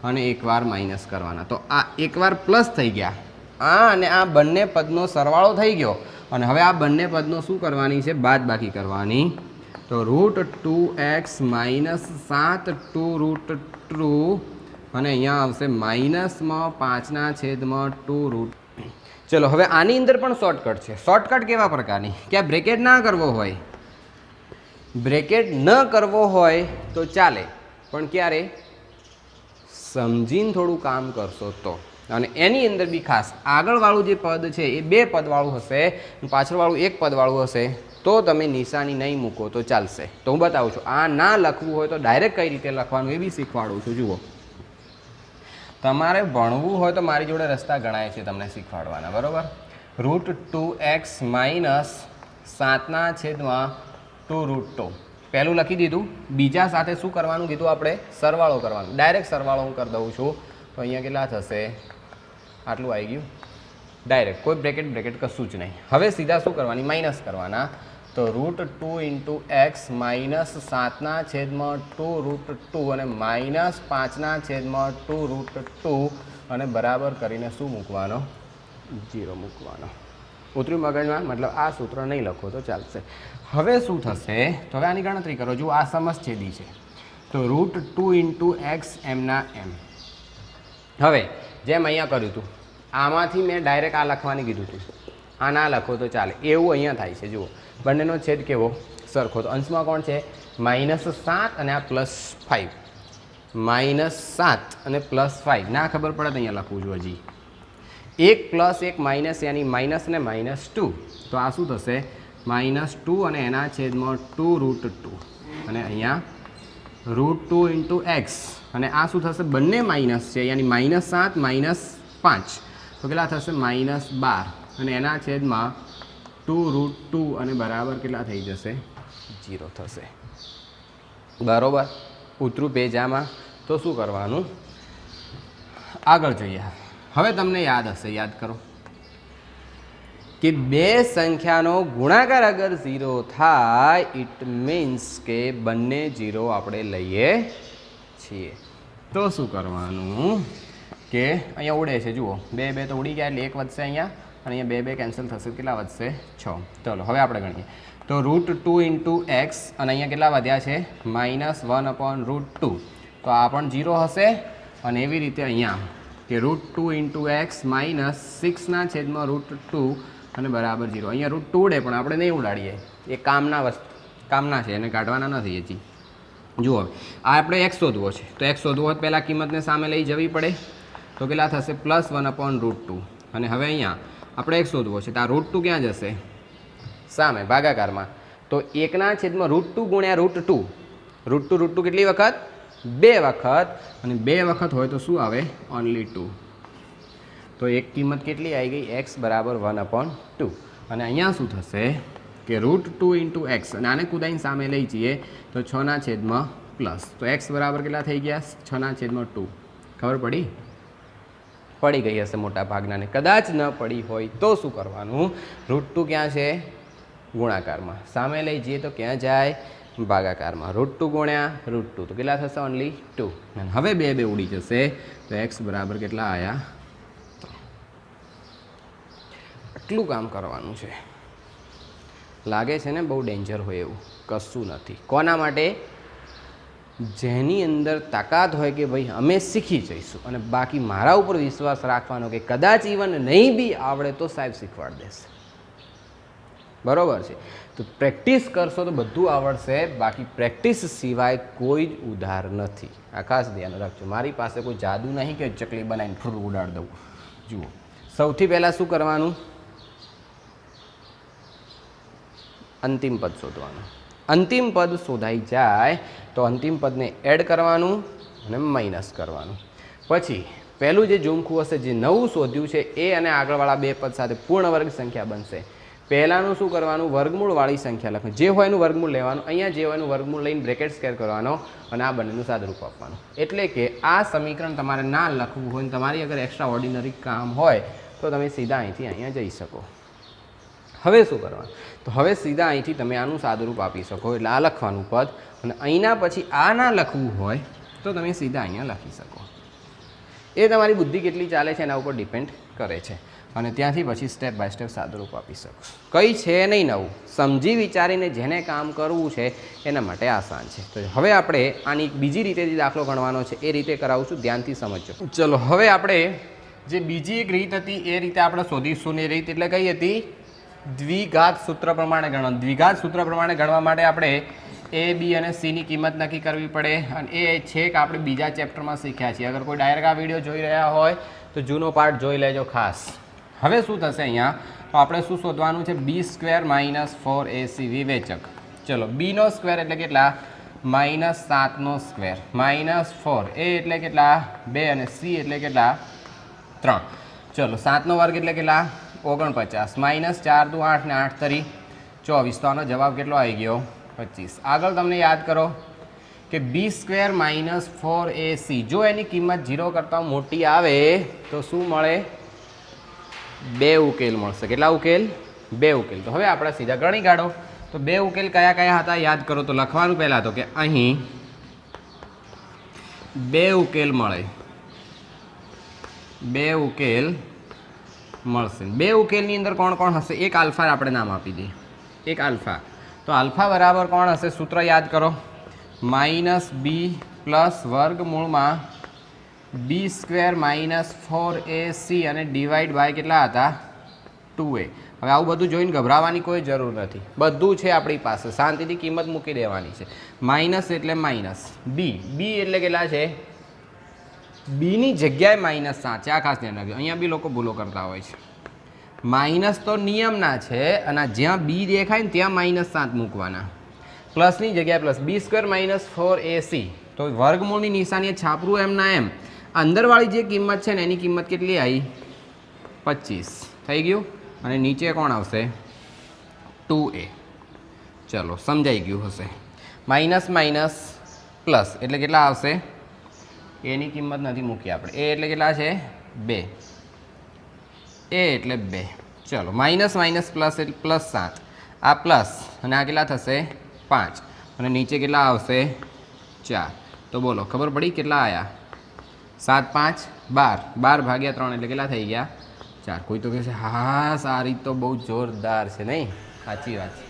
અને એકવાર માઇનસ કરવાના. તો આ એકવાર પ્લસ થઈ ગયા, આ અને આ બંને પદનો સરવાળો થઈ ગયો અને હવે આ બંને પદનો શું કરવાની છે? બાદબાકી કરવાની. તો √2x - 7 2√2 અને અહીંયા આવશે -5/2√. ચલો હવે આની અંદર પણ શોર્ટકટ છે. શોર્ટકટ કેવા પ્રકારની? કે આ બ્રેકેટ ના કરવો હોય, બ્રેકેટ ન કરવો હોય તો ચાલે, પણ ક્યારે? સમજીને થોડું કામ કરશો તો. અને એની અંદર બી ખાસ આગળવાળું જે પદ છે એ 2 પદવાળું હશે, પાછળવાળું 1 પદવાળું હશે, તો તમે નિશાની નહીં મૂકો તો ચાલશે. તો હું બતાવું છું. આ ના લખવું હોય તો ડાયરેક્ટ કઈ રીતે લખવાનું એ બી શીખવાડું છું. જુઓ, તમારે ભણવું હોય તો મારી જોડે રસ્તા ગણાય છે તમને શીખવાડવાના, બરાબર? √2x - 7/2√2 પહેલું લખી દીધું. બીજા સાથે શું કરવાનું કીધું આપણે? સરવાળો કરવાનો. ડાયરેક્ટ સરવાળો હું કરી દઉં છું. તો અહીંયા કેટલા થશે? આટલું આવી ગયું ડાયરેક્ટ, કોઈ બ્રેકેટ કશું જ નહીં. હવે સીધા શું કરવાની? માઇનસ કરવાના. તો √2 × x - 7/2√2 અને -5/2√2 અને બરાબર કરીને શું મૂકવાનો? 0 મૂકવાનો. ઉતર્યું મગજમાં? મતલબ આ સૂત્ર નહીં લખો તો ચાલશે. હવે શું થશે? તો હવે આની ગણતરી કરો. જો આ સમછેદી છે તો √2 × x એમના એમ. હવે જેમ અહીંયા કર્યું હતું આમાંથી મેં ડાયરેક્ટ આ લખવાની કીધું હતું, આ ના લખો તો ચાલે, એવું અહીંયા થાય છે. જુઓ, બંનેનો છેદ કેવો? સરખો. તો અંશમાં કોણ છે? -7 અને આ +5. -7 અને +5 ના ખબર પડે તો અહીંયા લખવું છું. હજી 1 + 1 માઇનસ, યાની માઇનસ ને -2. તો આ શું થશે? -2 અને એના છેદમાં 2√2 અને અહીંયા √2 × x અને આ શું થશે? બંને માઇનસ છે, યાની -7 -5 તો કેટલા થશે? -12 અને એના છેદમાં 2√2 અને બરાબર કેટલા થઈ જશે? 0 થશે. બરાબર? ઉતરું પેજ આમાં. તો શું કરવાનું? આગળ જોઈએ. હવે તમને યાદ હશે, યાદ કરો કે 2 સંખ્યાનો ગુણાકાર અગર 0 થાય ઇટ મીન્સ કે બંને 0 આપણે લઈએ છીએ. તો શું કરવાનું કે અહીંયા ઉડે છે. જુઓ, 2 તો ઉડી ગયા એટલે 1 વધશે અહીંયા અને અહીંયા 2 કેન્સલ થશે. કેટલા વધશે? 6. ચલો હવે આપણે ગણીએ. તો √2 ઇન્ટુ એક્સ અને અહીંયા કેટલા વધ્યા છે -1/√2 તો આ પણ 0 હશે અને એવી રીતે અહીંયા કે √2 ઇન્ટુ એક્સ -6/√2 અને બરાબર 0 અહીંયા √2 ઉડે પણ આપણે નહીં ઉડાડીએ એ કામના છે એને કાઢવાના નથી હજી જુઓ આ આપણે એક્સ શોધવો છે તો એક્સ શોધવો હોય પહેલાં કિંમતને સામે લઈ જવી પડે તો કેટલા થશે +1/√2 અને હવે અહીંયા આપણે એક્સ શોધવો છે તો આ √2 ક્યાં જશે સામે ભાગાકારમાં તો 1/√2 ગુણ્યા √2 કેટલી વખત 2 વખત અને 2 વખત હોય તો શું આવે ઓનલી 2 તો એક કિંમત કેટલી આવી ગઈ x બરાબર 1/2 અને અહીંયા શું થશે કે √2 ઇન્ટુ એક્સ અને આને કુદાઈને સામે લઈ જઈએ તો 6/+, તો x બરાબર કેટલા થઈ ગયા 6/2 ખબર પડી ગઈ હશે મોટા ભાગનાને કદાચ ન પડી હોય તો શું કરવાનું √2 ક્યાં છે ગુણાકારમાં સામે લઈ જઈએ તો ક્યાં જાય ભાગાકારમાં √2 ગુણ્યા √2 તો કેટલા થશે ઓનલી 2 અને હવે 2 ઉડી જશે તો x બરાબર કેટલા આવ્યા આટલું કામ કરવાનું છે લાગે છે ને બહુ ડેન્જર હોય એવું કશું નથી કોના માટે જેની અંદર તાકાત હોય કે ભાઈ અમે શીખી જઈશું અને બાકી મારા ઉપર વિશ્વાસ રાખવાનો કે કદાચ ઇવન નહીં બી આવડે તો સાહેબ શીખવાડ દેશે બરોબર છે તો પ્રેક્ટિસ કરશો તો બધું આવડશે બાકી પ્રેક્ટિસ સિવાય કોઈ જ ઉધાર નથી આ ખાસ ધ્યાન રાખજો મારી પાસે કોઈ જાદુ નહીં કે ચકલી બનાવીને ફૂર ઉડાડ દઉં જુઓ સૌથી પહેલાં શું કરવાનું અંતિમ પદ શોધવાનું અંતિમ પદ શોધાઈ જાય તો અંતિમ પદને એડ કરવાનું અને માઇનસ કરવાનું પછી પહેલું જે ઝુમખું હશે જે નવું શોધ્યું છે એ અને આગળવાળા બે પદ સાથે પૂર્ણ વર્ગ સંખ્યા બનશે પહેલાંનું શું કરવાનું વર્ગમૂળવાળી સંખ્યા લખવાની જે હોય એનું વર્ગમૂળ લેવાનું અહીંયા જે હોય એનું વર્ગમૂળ લઈને બ્રેકેટ સ્ક્વેર કરવાનો અને આ બંનેનું સાદુરૂપ આપવાનું એટલે કે આ સમીકરણ તમારે ના લખવું હોય ને તમારી અગર એક્સ્ટ્રા ઓર્ડિનરી કામ હોય તો તમે સીધા અહીંથી અહીંયા જઈ શકો હવે શું કરવાનું તો હવે સીધા અહીંથી તમે આનું સાદુરૂપ આપી શકો એટલે આ લખવાનું પદ અને અહીંના પછી આ ના લખવું હોય તો તમે સીધા અહીંયા લખી શકો એ તમારી બુદ્ધિ કેટલી ચાલે છે એના ઉપર ડિપેન્ડ કરે છે અને ત્યાંથી પછી સ્ટેપ બાય સ્ટેપ સાદુરૂપ આપી શકો કંઈ છે નહીં નવું સમજી વિચારીને જેને કામ કરવું છે એના માટે આસાન છે તો હવે આપણે આની બીજી રીતે જે દાખલો ગણવાનો છે એ રીતે કરાવું છું ધ્યાનથી સમજજો ચલો હવે આપણે જે બીજી એક રીત હતી એ રીતે આપણે શોધીશું ને એ રીત એટલે કઈ હતી દ્વિઘાત સૂત્ર પ્રમાણે ગણવા દ્વિઘાત સૂત્ર પ્રમાણે ગણવા માટે આપણે એ બી અને સીની કિંમત નક્કી કરવી પડે અને એ છે કે આપણે બીજા ચેપ્ટરમાં શીખ્યા છીએ અગર કોઈ ડાયરેક્ટ આ વિડીયો જોઈ રહ્યા હોય તો જૂનો પાર્ટ જોઈ લેજો ખાસ હવે શું થશે અહીંયા તો આપણે શું શોધવાનું છે b² - 4ac વિવેચક ચલો બીનો સ્ક્વેર એટલે કેટલા -7 -4 એ એટલે કેટલા 2 અને c એટલે કેટલા 3 ચલો 7 નો વર્ગ એટલે કેટલા 49 -4 × 8 ને 8 તરી 24 તો આનો જવાબ કેટલો આવી ગયો 25 આગળ તમને યાદ કરો કે b² - 4ac જો એની કિંમત 0 કરતાં મોટી આવે તો શું મળે 2 ઉકેલ મળશે કેટલા ઉકેલ 2 ઉકેલ તો હવે આપણે સીધા ગણી કાઢો તો 2 ઉકેલ કયા કયા હતા યાદ કરો તો લખવાનું પહેલાં તો કે અહીં 2 ઉકેલ મળે 2 ઉકેલ મળશે 2 ઉકેલની અંદર કોણ કોણ હશે એક આલ્ફા આપણે નામ આપી દઈએ એક આલ્ફા તો આલ્ફા બરાબર કોણ હશે સૂત્ર યાદ કરો -b + વર્ગમૂળમાં b² - 4ac અને ડિવાઈડ બાય કેટલા હતા 2a હવે આવું બધું જોઈને ગભરાવાની કોઈ જરૂર નથી બધું છે આપણી પાસે શાંતિથી કિંમત મૂકી દેવાની છે માઇનસ એટલે માઇનસ b એટલે કેટલા છે બીની જગ્યાએ -7 છે આ ખાસ ધ્યાન રાખજો અહીંયા બી લોકો ભૂલો કરતા હોય છે માઇનસ તો નિયમના છે અને જ્યાં બી દેખાય ને ત્યાં -7 મૂકવાના પ્લસની જગ્યાએ પ્લસ b² - 4ac તો વર્ગમૂળની નિશાનીએ છાપરું એમ ના એમ અંદરવાળી જે કિંમત છે ને એની કિંમત કેટલી આવી 25 થઈ ગયું અને નીચે કોણ આવશે 2a ચલો સમજાઈ ગયું હશે માઇનસ માઇનસ પ્લસ એટલે કેટલા આવશે એની કિંમત નથી મૂકી આપણે એ એટલે કેટલા છે 2 એ એટલે 2 ચલો માઇનસ માઇનસ પ્લસ એટલે +7 આ પ્લસ અને આ કેટલા થશે 5 અને નીચે કેટલા આવશે 4 તો બોલો ખબર પડી કેટલા આવ્યા 7 5 12 12 / 3 એટલે કેટલા થઈ ગયા 4 કોઈ તો કહે છે હા આ રીત તો બહુ જોરદાર છે નહીં સાચી વાત છે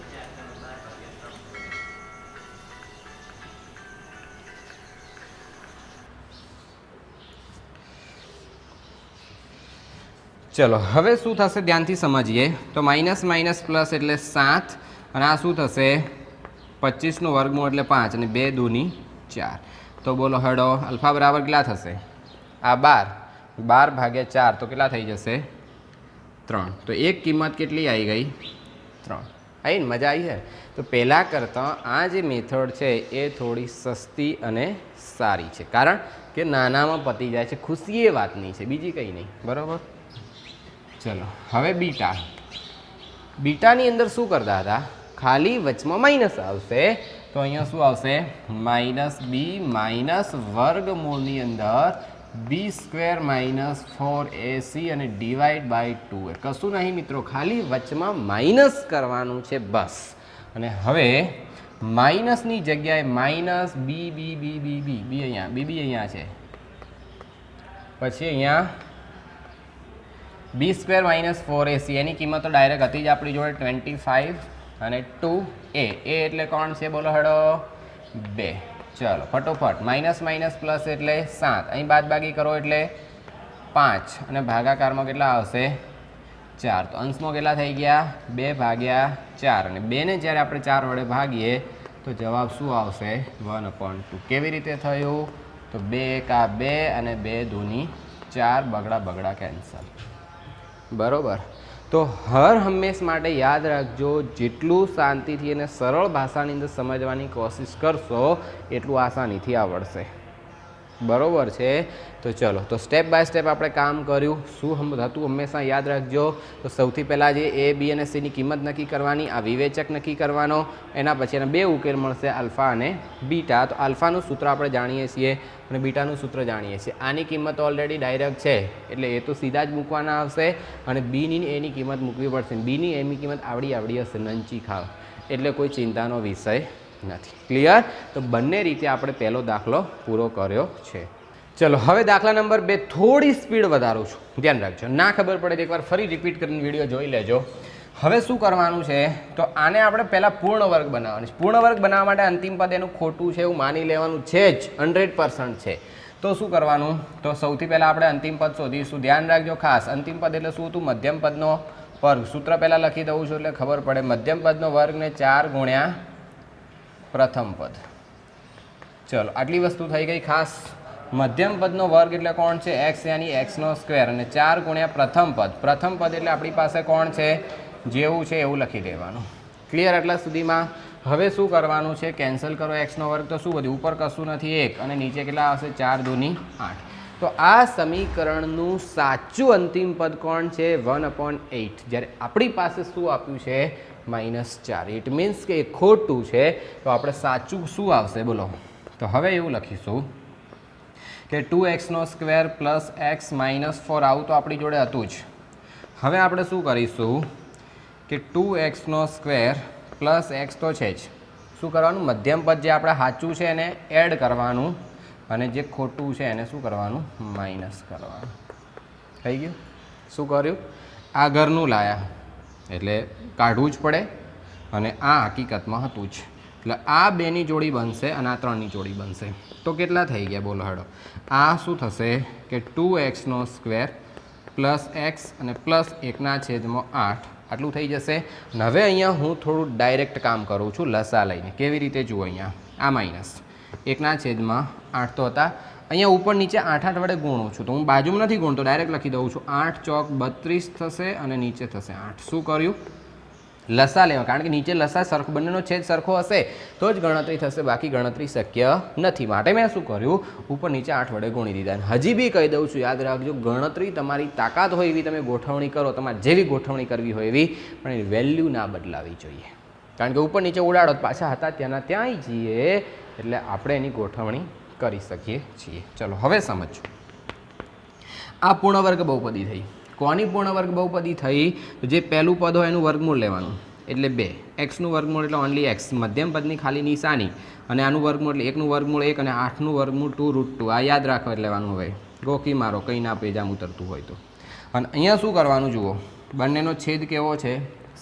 ચલો હવે શું થશે ધ્યાનથી સમજીએ તો માઇનસ માઇનસ પ્લસ એટલે 7 અને આ શું થશે 25નું વર્ગમૂળ એટલે 5 અને 2 દૂની 4 તો બોલો હડો અલ્ફા બરાબર કેટલા થશે આ 12 ભાગ્યા 4 તો કેટલા થઈ જશે 3 તો એક કિંમત કેટલી આવી ગઈ 3 આવી ને મજા આવી છે તો પહેલાં કરતાં આ જે મેથડ છે એ થોડી સસ્તી અને સારી છે કારણ કે નાનામાં પતી જાય છે ખુશી એ વાતની છે બીજી કંઈ નહીં બરાબર ચલો હવે બીટાની અંદર શું કરતા હતા ખાલી વચમાં માઇનસ આવશે તો અહીંયા શું આવશે માઇનસ બી માઇનસ વર્ગમૂળની અંદર બી સ્ક્વેર માઇનસ 4ac અને ડિવાઈડ બાય 2 કશું નહીં મિત્રો ખાલી વચમાં માઇનસ કરવાનું છે બસ અને હવે માઇનસની જગ્યાએ માઇનસ બી બી બી બી બી બી અહીંયા બી અહીંયા છે પછી અહીંયા બી સ્ક્વેર માઇનસ 4ac એની કિંમત તો ડાયરેક્ટ હતી જ આપણી જોડે 25 અને 2a એટલે કોણ છે બોલો હડો 2 ચલો ફટોફટ માઇનસ માઇનસ પ્લસ એટલે 7 અહીં બાદબાકી કરો એટલે 5 અને ભાગાકારમાં કેટલા આવશે 4 તો અંશમાં કેટલા થઈ ગયા 2 ભાગ્યા 4 અને 2 ને જ્યારે આપણે 4 વડે ભાગીએ તો જવાબ શું આવશે 1/2 કેવી રીતે થયું તો 2 એકા 2 અને 2 દૂની 4 બગડા કેન્સલ બરાબર તો હર હંમેશ માટે યાદ રાખજો જેટલું શાંતિથી અને સરળ ભાષાની અંદર સમજવાની કોશિશ કરશો એટલું આસાનીથી આવડશે બરાબર છે તો ચલો તો સ્ટેપ બાય સ્ટેપ આપણે કામ કર્યું શું હતું હંમેશા યાદ રાખજો તો સૌથી પહેલાં જે એ બી અને સીની કિંમત નક્કી કરવાની આ વિવેચક નક્કી કરવાનો એના પછી એના બે ઉકેલ મળશે આલ્ફા અને બીટા તો આલ્ફાનું સૂત્ર આપણે જાણીએ છીએ અને બીટાનું સૂત્ર જાણીએ છીએ આની કિંમત ઓલરેડી ડાયરેક્ટ છે એટલે એ તો સીધા જ મૂકવાના આવશે અને બીની એની કિંમત મૂકવી પડશે બીની એની કિંમત આવડી હશે નંચી ખાવ એટલે કોઈ ચિંતાનો વિષય નથી ક્લિયર તો બંને રીતે આપણે પહેલો દાખલો પૂરો કર્યો છે ચલો હવે દાખલા નંબર 2 થોડી સ્પીડ વધારું છું ધ્યાન રાખજો ના ખબર પડે તો એકવાર ફરી રિપીટ કરીને વિડીયો જોઈ લેજો હવે શું કરવાનું છે તો આને આપણે પહેલાં પૂર્ણ વર્ગ બનાવવાનું છે પૂર્ણ વર્ગ બનાવવા માટે અંતિમ પદ એનું ખોટું છે એવું માની લેવાનું છે જ 100% છે તો શું કરવાનું તો સૌથી પહેલાં આપણે અંતિમ પદ શોધીશું ધ્યાન રાખજો ખાસ અંતિમ પદ એટલે શું હતું મધ્યમ પદનો વર્ગ સૂત્ર પહેલાં લખી દઉં છું એટલે ખબર પડે મધ્યમ પદનો વર્ગને 4 ગુણ્યા પ્રથમ પદ ચલો આટલી વસ્તુ થઈ ગઈ ખાસ મધ્યમ પદનો વર્ગ એટલે કોણ છે એક્સ યાની એક્સનો સ્ક્વેર અને 4 ગુણ્યા પ્રથમ પદ એટલે આપણી પાસે કોણ છે જેવું છે એવું લખી દેવાનું ક્લિયર એટલા સુધીમાં હવે શું કરવાનું છે કેન્સલ કરો એક્સનો વર્ગ તો શું બધું ઉપર કશું નથી 1 અને નીચે કેટલા આવશે 4 દૂની 8 તો આ સમીકરણનું સાચું અંતિમ પદ કોણ છે 1/8 જ્યારે આપણી પાસે શું આપ્યું છે -4 ઇટ મીન્સ કે એ ખોટું છે તો આપણે સાચું શું આવશે બોલો તો હવે એવું લખીશું કે 2xનો સ્ક્વેર પ્લસ એક્સ -4 આવું તો આપણી જોડે હતું જ હવે આપણે શું કરીશું કે 2xનો સ્ક્વેર પ્લસ એક્સ તો છે જ શું કરવાનું મધ્યમ પદ જે આપણે સાચું છે એને એડ કરવાનું અને જે ખોટું છે એને શું કરવાનું માઇનસ કરવાનું થઈ ગયું શું કર્યું આ ઘરનું લાયા એટલે કાઢવું જ પડે અને આ હકીકતમાં હતું જ એટલે આ બેની જોડી બનશે અને આ 3ની જોડી બનશે તો કેટલા થઈ ગયા બોલો હડો આ શું થશે કે 2xનો સ્ક્વેર પ્લસ એક્સ અને પ્લસ 1/8 આટલું થઈ જશે અને હવે અહીંયા હું થોડું ડાયરેક્ટ કામ કરું છું લસા લઈને કેવી રીતે જુઓ અહીંયા આ માઇનસ 1/8 તો હતા અહીંયા ઉપર નીચે 8 વડે ગુણું છું તો હું બાજુમાં નથી ગુણતો ડાયરેક્ટ લખી દઉં છું 8 ચોક 32 થશે અને નીચે થશે 8 શું કર્યું લસા લેવા કારણ કે નીચે લસા સરખો બંનેનો છેદ સરખો હશે તો જ ગણતરી થશે બાકી ગણતરી શક્ય નથી માટે મેં શું કર્યું ઉપર નીચે 8 વડે ગુણી દીધા અને હજી બી કહી દઉં છું યાદ રાખજો ગણતરી તમારી તાકાત હોય એવી તમે ગોઠવણી કરો તમારે જેવી ગોઠવણી કરવી હોય એવી પણ એની વેલ્યુ ના બદલાવી જોઈએ કારણ કે ઉપર નીચે ઉડાડો પાછા હતા ત્યાંના ત્યાં જઈએ એટલે આપણે એની ગોઠવણી કરી શકીએ છીએ ચલો હવે સમજો આ પૂર્ણ વર્ગ બહુપદી થઈ કોની પૂર્ણ વર્ગ બહુપદી થઈ તો જે પહેલું પદ હોય એનું વર્ગમૂળ લેવાનું એટલે 2 એક્સનું વર્ગમૂળ એટલે ઓનલી એક્સ મધ્યમ પદની ખાલી નિશાની અને આનું વર્ગમૂળ એટલે 1નું વર્ગમૂળ 1 અને 8નું વર્ગમૂળ 2√2 આ યાદ રાખવા લેવાનું હવે ગોકી મારો કંઈ ના પેજામ ઉતરતું હોય તો અને અહીંયા શું કરવાનું જુઓ બંનેનો છેદ કેવો છે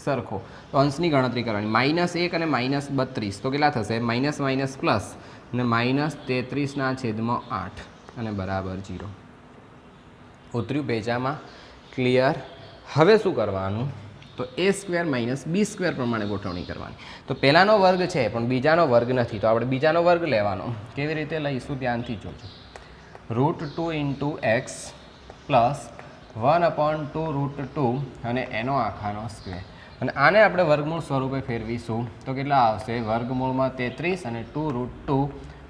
સરખો તો અંશની ગણતરી કરવાની -1 અને -32 તો કેટલા થશે માઇનસ માઇનસ પ્લસ અને -33/8 અને બરાબર 0 ઉતર્યું પેજામાં ક્લિયર હવે શું કરવાનું, તો એ સ્ક્વેર માઇનસ બી સ્ક્વેર પ્રમાણે ગોઠવણી કરવાની. તો પહેલાંનો વર્ગ છે પણ બીજાનો વર્ગ નથી, તો આપણે બીજાનો વર્ગ લેવાનો. કેવી રીતે લઈશું ધ્યાનથી જોજો. √2 ઇન્ટુ એક્સ પ્લસ 1/2 √2 અને એનો આખાનો સ્ક્વેર. અને આને આપણે વર્ગમૂળ સ્વરૂપે ફેરવીશું તો કેટલા આવશે, વર્ગમૂળમાં 33 અને 2 √2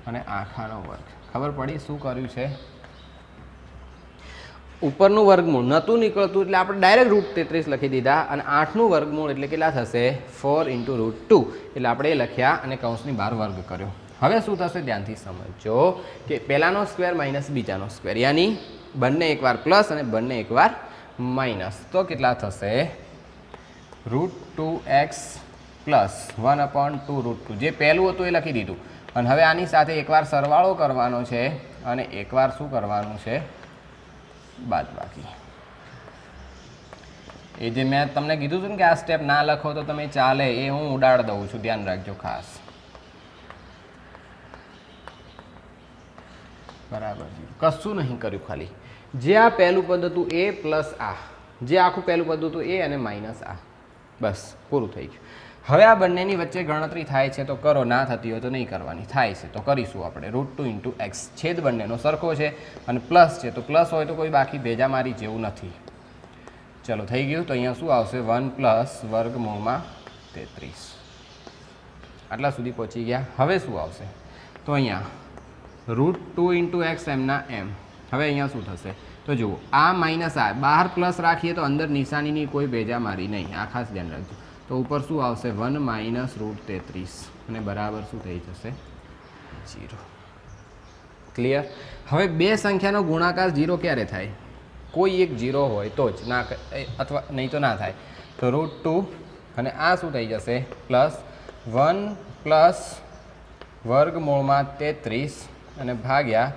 અને આખાનો વર્ગ. ખબર પડી શું કર્યું છે? ઉપરનું વર્ગમૂળ નહોતું નીકળતું એટલે આપણે ડાયરેક્ટ √33 લખી દીધા, અને 8નું વર્ગમૂળ એટલે કેટલા થશે, 4 × √2 એટલે આપણે એ લખ્યા અને કૌંસની બહાર વર્ગ કર્યો. હવે શું થશે ધ્યાનથી સમજો કે પહેલાનો સ્ક્વેર માઇનસ બીજાનો સ્ક્વેર, યાની બંને એકવાર પ્લસ અને બંને એકવાર માઇનસ. તો કેટલા થશે, √2x પ્લસ 1/2 √2. જે પહેલું હતું એ લખી દીધું, અને હવે આની સાથે એકવાર સરવાળો કરવાનો છે અને એકવાર શું કરવાનું છે, બાદબાકી. એ જે મેં તમને કીધું હતું ને કે આ સ્ટેપ ના લખો તો તમે ચાલે, એ હું ઉડાડ દઉં છું, ધ્યાન રાખજો ખાસ. બરાબર, કશું નહીં કર્યું, ખાલી જે આ પહેલું પદ હતું એ પ્લસ આ, જે આખું પહેલું પદ હતું એ અને માઇનસ આ, બસ પૂરું થઈ ગયું. હવે આ બંનેની વચ્ચે ગણતરી થાય છે તો કરો, ના થતી હોય તો નહીં કરવાની, થાય છે તો કરીશું આપણે. √2 × x, છેદ બંનેનો સરખો છે અને પ્લસ છે તો પ્લસ હોય તો કોઈ બાકી ભેજા મારી જેવું નથી. ચલો થઈ ગયું. તો અહીંયા શું આવશે, 1 પ્લસ વર્ગમૂળમાં 33. આટલા સુધી પહોંચી ગયા. હવે શું આવશે, તો અહીંયા √2 × x એમના એમ. હવે અહીંયા શું થશે, તો જુઓ આ માઇનસ આ બહાર પ્લસ રાખીએ તો અંદર નિશાનીની કોઈ ભેજા મારી નહીં, આ ખાસ ધ્યાન રાખજો. તો ઉપર શું આવશે, 1 માઇનસ √33 અને બરાબર શું થઈ જશે, 0. ક્લિયર? હવે બે સંખ્યાનો ગુણાકાર 0 ક્યારે થાય, કોઈ એક 0 હોય તો જ, ના અથવા નહીં તો ના થાય. તો √2 અને આ શું થઈ જશે, પ્લસ 1 પ્લસ વર્ગમૂળમાં 33 અને ભાગ્યા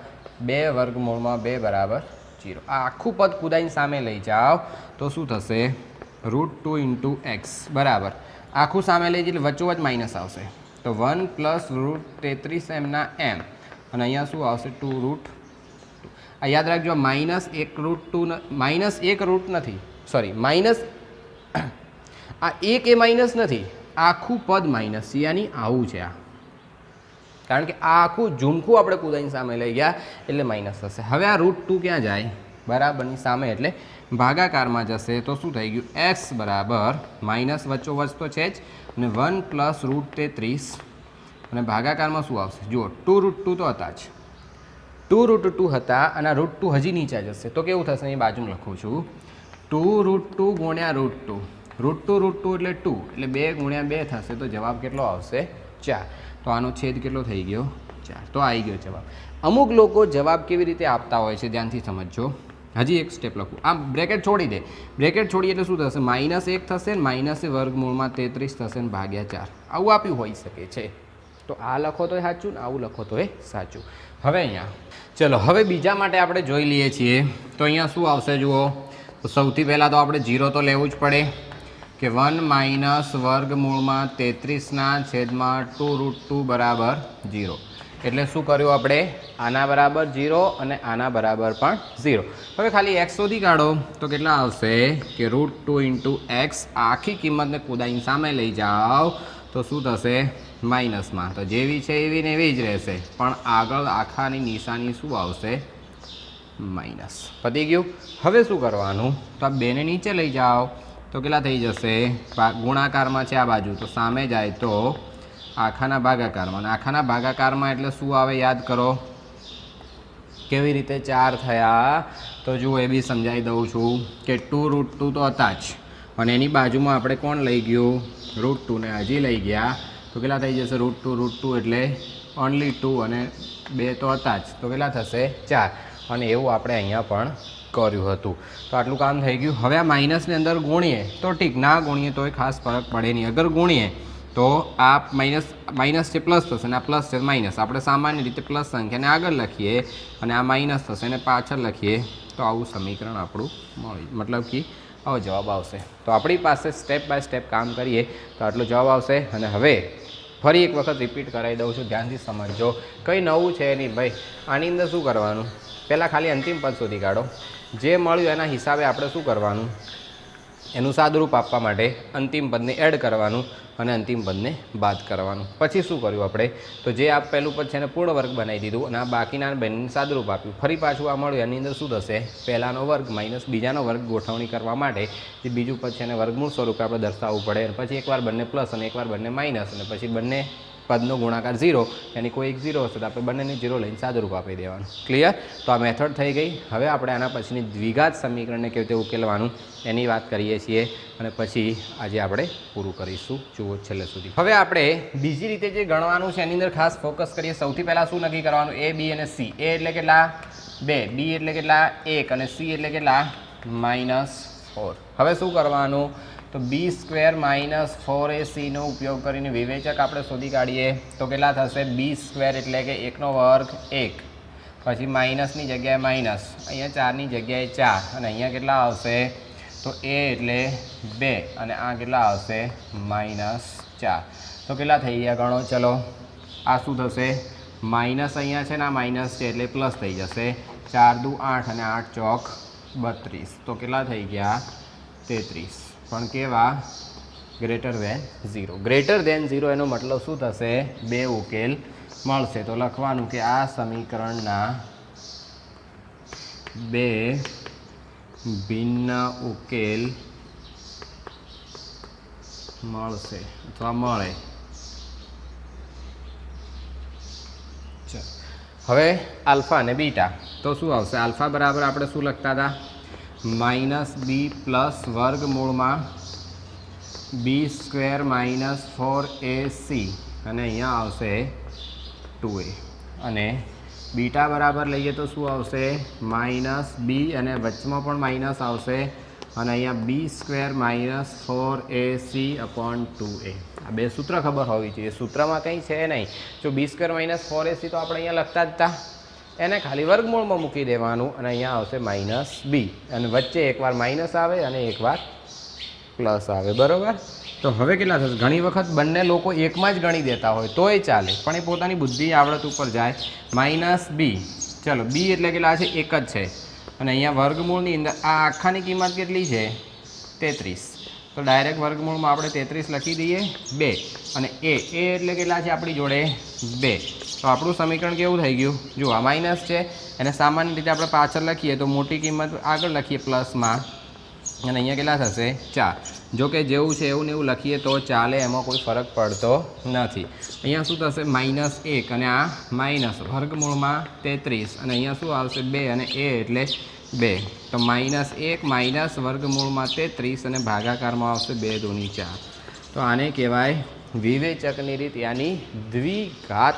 2 વર્ગમૂળમાં 2 બરાબર 0. આ આખું પદ કુદાઈને સામે લઈ જાઓ તો શું થશે, √2 × x બરાબર આખું સામે લઈ જઈએ એટલે વચ્ચોવચ માઇનસ આવશે. તો 1 પ્લસ √33 એમના એમ, અને અહીંયા શું આવશે, 2 √2. આ યાદ રાખજો, માઇનસ 1 √2 નથી, સોરી માઇનસ, આ એક એ માઇનસ નથી, આખું પદ માઇનસ, યાની આવું છે આ, કારણ કે આ આખું ઝુમખું આપણે કુદાઈને સામે લઈ ગયા એટલે માઇનસ થશે. હવે આ √2 ક્યાં જાય, બરાબરની સામે એટલે ભાગાકારમાં જશે. તો શું થઈ ગયું, x બરાબર માઇનસ વચ્ચોવચ તો છે જ, અને 1 પ્લસ √33 અને ભાગાકારમાં શું આવશે, જુઓ 2 √2 તો હતા જ, 2 √2 હતા અને આ √2 હજી નીચે જશે તો કેવું થશે, અહીં બાજુમાં લખું છું 2 √2 ગુણ્યા √2, √2 એટલે 2 એટલે 2 ગુણ્યા 2 થશે તો જવાબ કેટલો આવશે, 4. તો આનો છેદ કેટલો થઈ ગયો, 4. તો આવી ગયો જવાબ. અમુક લોકો જવાબ કેવી રીતે આપતા હોય છે ધ્યાનથી સમજજો. હજી એક સ્ટેપ લખું, આ બ્રેકેટ છોડી દે, બ્રેકેટ છોડી એટલે શું થશે, -1 થશે ને માઇનસ વર્ગમૂળમાં 33 થશે ને ભાગ્યા 4. આવું આપ્યું હોઈ શકે છે. તો આ લખો તોય સાચું ને આવું લખો તોય સાચું. હવે અહીંયા ચલો, હવે બીજા માટે આપણે જોઈ લઈએ છીએ. તો અહીંયા શું આવશે જુઓ, તો સૌથી પહેલાં તો આપણે 0 તો લેવું જ પડે કે 1 માઇનસ વર્ગમૂળમાં 33ના છેદમાં 2 √2 બરાબર 0. એટલે શું કર્યું આપણે, આના બરાબર 0 અને આના બરાબર પણ 0. હવે ખાલી x શોધી કાઢો તો કેટલા આવશે કે √2 × x, આખી કિંમતને કુદાઈને સામે લઈ જાઓ તો શું થશે, માઇનસમાં. તો જેવી છે એવી ને એવી જ રહેશે, પણ આગળ આખાની નિશાની શું આવશે, માઇનસ. પતી ગયું. હવે શું કરવાનું, તો આ બેને નીચે લઈ જાઓ તો કેટલા થઈ જશે, ગુણાકારમાં છે આ બાજુ તો સામે જાય તો આખાના ભાગાકારમાં, અને આખાના ભાગાકારમાં એટલે શું આવે યાદ કરો, કેવી રીતે 4 થયા તો જુઓ એ બી સમજાવી દઉં છું કે 2 √2 તો હતા જ, અને એની બાજુમાં આપણે કોણ લઈ ગયું, √2 ને હજી લઈ ગયા તો કેટલા થઈ જશે, √2 એટલે ઓનલી 2 અને 2 તો હતા જ તો કેટલા થશે, 4. અને એવું આપણે અહીંયા પણ કર્યું હતું. તો આટલું કામ થઈ ગયું. હવે આ માઇનસની અંદર ગુણીએ તો ઠીક, ના ગુણીએ તોય ખાસ ફરક પડે નહીં. અગર ગુણીએ તો આ માઇનસ છે પ્લસ થશે અને આ પ્લસ છે માઇનસ. આપણે સામાન્ય રીતે પ્લસ સંખ્યાને આગળ લખીએ અને આ માઇનસ થશે અને પાછળ લખીએ તો આવું સમીકરણ આપણું મતલબ કે આવો જવાબ આવશે. તો આપણી પાસે સ્ટેપ બાય સ્ટેપ કામ કરીએ તો આટલો જવાબ આવશે. અને હવે ફરી એક વખત રિપીટ કરાવી દઉં છું, ધ્યાનથી સમજજો. કંઈ નવું છે નહીં ભાઈ. આની અંદર શું કરવાનું, પહેલાં ખાલી અંતિમ પદ શોધી કાઢો. જે મળ્યું એના હિસાબે આપણે શું કરવાનું, એનું સાદુરૂપ આપવા માટે અંતિમ પદને એડ કરવાનું અને અંતિમ પદને બાદ કરવાનું. પછી શું કર્યું આપણે, તો જે આ પહેલું પદ છે એને પૂર્ણ વર્ગ બનાવી દીધું અને આ બાકીના બેનને સાદુરૂપ આપ્યું. ફરી પાછું આ મળ્યું, એની અંદર શું થશે, પહેલાનો વર્ગ માઇનસ બીજાનો વર્ગ ગોઠવણી કરવા માટે જે બીજું પદ છે એને વર્ગમૂળ સ્વરૂપે આપણે દર્શાવવું પડે. અને પછી એકવાર બંને પ્લસ અને એકવાર બંને માઇનસ અને પછી બંને પદનો ગુણાકાર 0, એની કોઈ એક 0 હશે તો આપણે બંનેને 0 લઈને સાદુરૂપ આપી દેવાનું. ક્લિયર? તો આ મેથડ થઈ ગઈ. હવે આપણે આના પછીની દ્વિઘાત સમીકરણને કેવી રીતે ઉકેલવાનું એની વાત કરીએ છીએ અને પછી આજે આપણે પૂરું કરીશું. જુઓ છેલ્લે સુધી. હવે આપણે બીજી રીતે જે ગણવાનું છે એની અંદર ખાસ ફોકસ કરીએ. સૌથી પહેલાં શું નક્કી કરવાનું, એ બી અને સી. એ એટલે કેટલા 2, બી એટલે કેટલા 1 અને સી એટલે કેટલા -4. હવે શું કરવાનું, તો બી સ્ક્વેર -4ac નો ઉપયોગ કરીને વિવેચક આપણે શોધી કાઢીએ તો કેટલા થશે, બી સ્ક્વેર એટલે કે 1 નો વર્ગ 1, પછી માઇનસની જગ્યાએ માઇનસ, અહીંયા 4ની જગ્યાએ 4 અને અહીંયા કેટલા આવશે, તો એ એટલે 2 અને આ કેટલા આવશે -4. તો કેટલા થઈ ગયા ગણો, ચલો આ શું થશે, માઇનસ અહીંયા છે ને આ માઇનસ છે એટલે પ્લસ થઈ જશે. 4 દુ 8 અને 8 ચોક 32. તો કેટલા થઈ ગયા 33. પણ કેવા, ગ્રેટર ધેન 0. ગ્રેટર ધેન 0 એનો મતલબ શું થશે, 2 ઉકેલ મળશે. તો લખવાનું કે આ સમીકરણના 2 ભિન્ન ઉકેલ મળશે અથવા મળે. હવે આલ્ફા અને બીટા તો શું આવશે, આલ્ફા બરાબર આપણે શું લખતા હતા, -b પ્લસ વર્ગમૂળમાં બી સ્ક્વેર -4ac અને અહીંયા આવશે 2a. અને બીટા બરાબર લઈએ તો શું આવશે, -b અને વચમાં પણ માઇનસ આવશે અને અહીંયા બી સ્ક્વેર -4ac અપોન 2a. આ બે સૂત્ર ખબર હોવી જોઈએ. સૂત્રમાં કંઈ છે નહીં. જો બી સ્ક્વેર -4ac તો આપણે અહીંયા લખતા જ હતા, એને ખાલી વર્ગમૂળમાં મૂકી દેવાનું અને અહીંયા આવશે -b અને વચ્ચે એકવાર માઇનસ આવે અને એકવાર પ્લસ આવે. બરાબર? તો હવે કેટલા થશે, ઘણી વખત બંને લોકો એકમાં જ ગણી દેતા હોય તોય ચાલે, પણ એ પોતાની બુદ્ધિ આવડત ઉપર જાય. -b, ચલો b એટલે કેટલા છે, 1 જ છે અને અહીંયા વર્ગમૂળની અંદર આ આખાની કિંમત કેટલી છે 33. તો ડાયરેક્ટ વર્ગમૂળમાં આપણે 33 લખી દઈએ 2 અને એ એટલે કેટલા છે આપણી જોડે 2. તો આપણું સમીકરણ કેવું થઈ ગયું, જો આ માઇનસ છે એને સામાન્ય રીતે આપણે પાછળ લખીએ તો મોટી કિંમત આગળ લખીએ પ્લસમાં અને અહીંયા કેટલા થશે 4. જો કે જેવું છે એવું ને એવું લખીએ તો ચાલે, એમાં કોઈ ફરક પડતો નથી. અહીંયા શું થશે, -1 અને આ માઇનસ વર્ગમૂળમાં 33 અને અહીંયા શું આવશે 2 અને એ એટલે 2. તો -1 માઇનસ વર્ગમૂળમાં 33 અને ભાગાકારમાં આવશે 2 દુ 4. તો આને કહેવાય વિવેચકની રીત, યાની દ્વિઘાત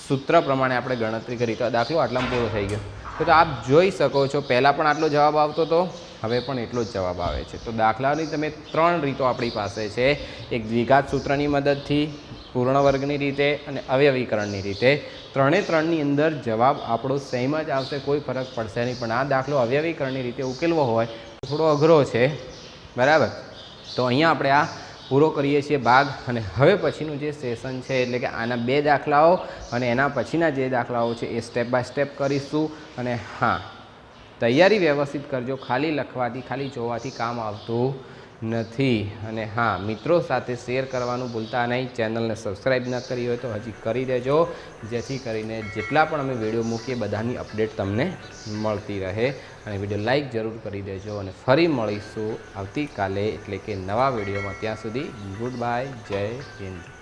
સૂત્ર પ્રમાણે આપણે ગણતરી કરી. તો દાખલો આટલામાં પૂરો થઈ ગયો. તો આપ જોઈ શકો છો પહેલાં પણ આટલો જવાબ આવતો હતો, હવે પણ એટલો જ જવાબ આવે છે. તો દાખલાની તમે 3 રીતો આપણી પાસે છે, એક દ્વિઘાત સૂત્રની મદદથી, પૂર્ણ વર્ગની રીતે અને અવયવીકરણની રીતે. ત્રણની અંદર જવાબ આપણો સેમ જ આવશે, કોઈ ફરક પડશે નહીં. પણ આ દાખલો અવયવીકરણની રીતે ઉકેલવો હોય તો થોડો અઘરો છે. બરાબર? તો અહીંયા આપણે આ પૂરો કરીએ છીએ ભાગ અને હવે પછીનું જે સેશન છે એટલે કે આના 2 દાખલાઓ અને એના પછીના જે દાખલાઓ છે એ સ્ટેપ બાય સ્ટેપ કરીશું. અને હા, તૈયારી વ્યવસ્થિત કરજો, ખાલી લખવાથી ખાલી જોવાથી કામ આવતું નથી. અને હા, મિત્રો સાથે શેર કરવાનું ભૂલતા નહીં. ચેનલને સબસ્ક્રાઈબ ન કરી હોય તો હજી કરી દેજો, જેથી કરીને જેટલા પણ અમે વિડીયો મૂકીએ બધાની અપડેટ તમને મળતી રહે. અને વિડીયો લાઈક જરૂર કરી દેજો અને ફરી મળીશું આવતીકાલે એટલે કે નવા વિડીયોમાં. ત્યાં સુધી ગુડ બાય, જય હિન્દ.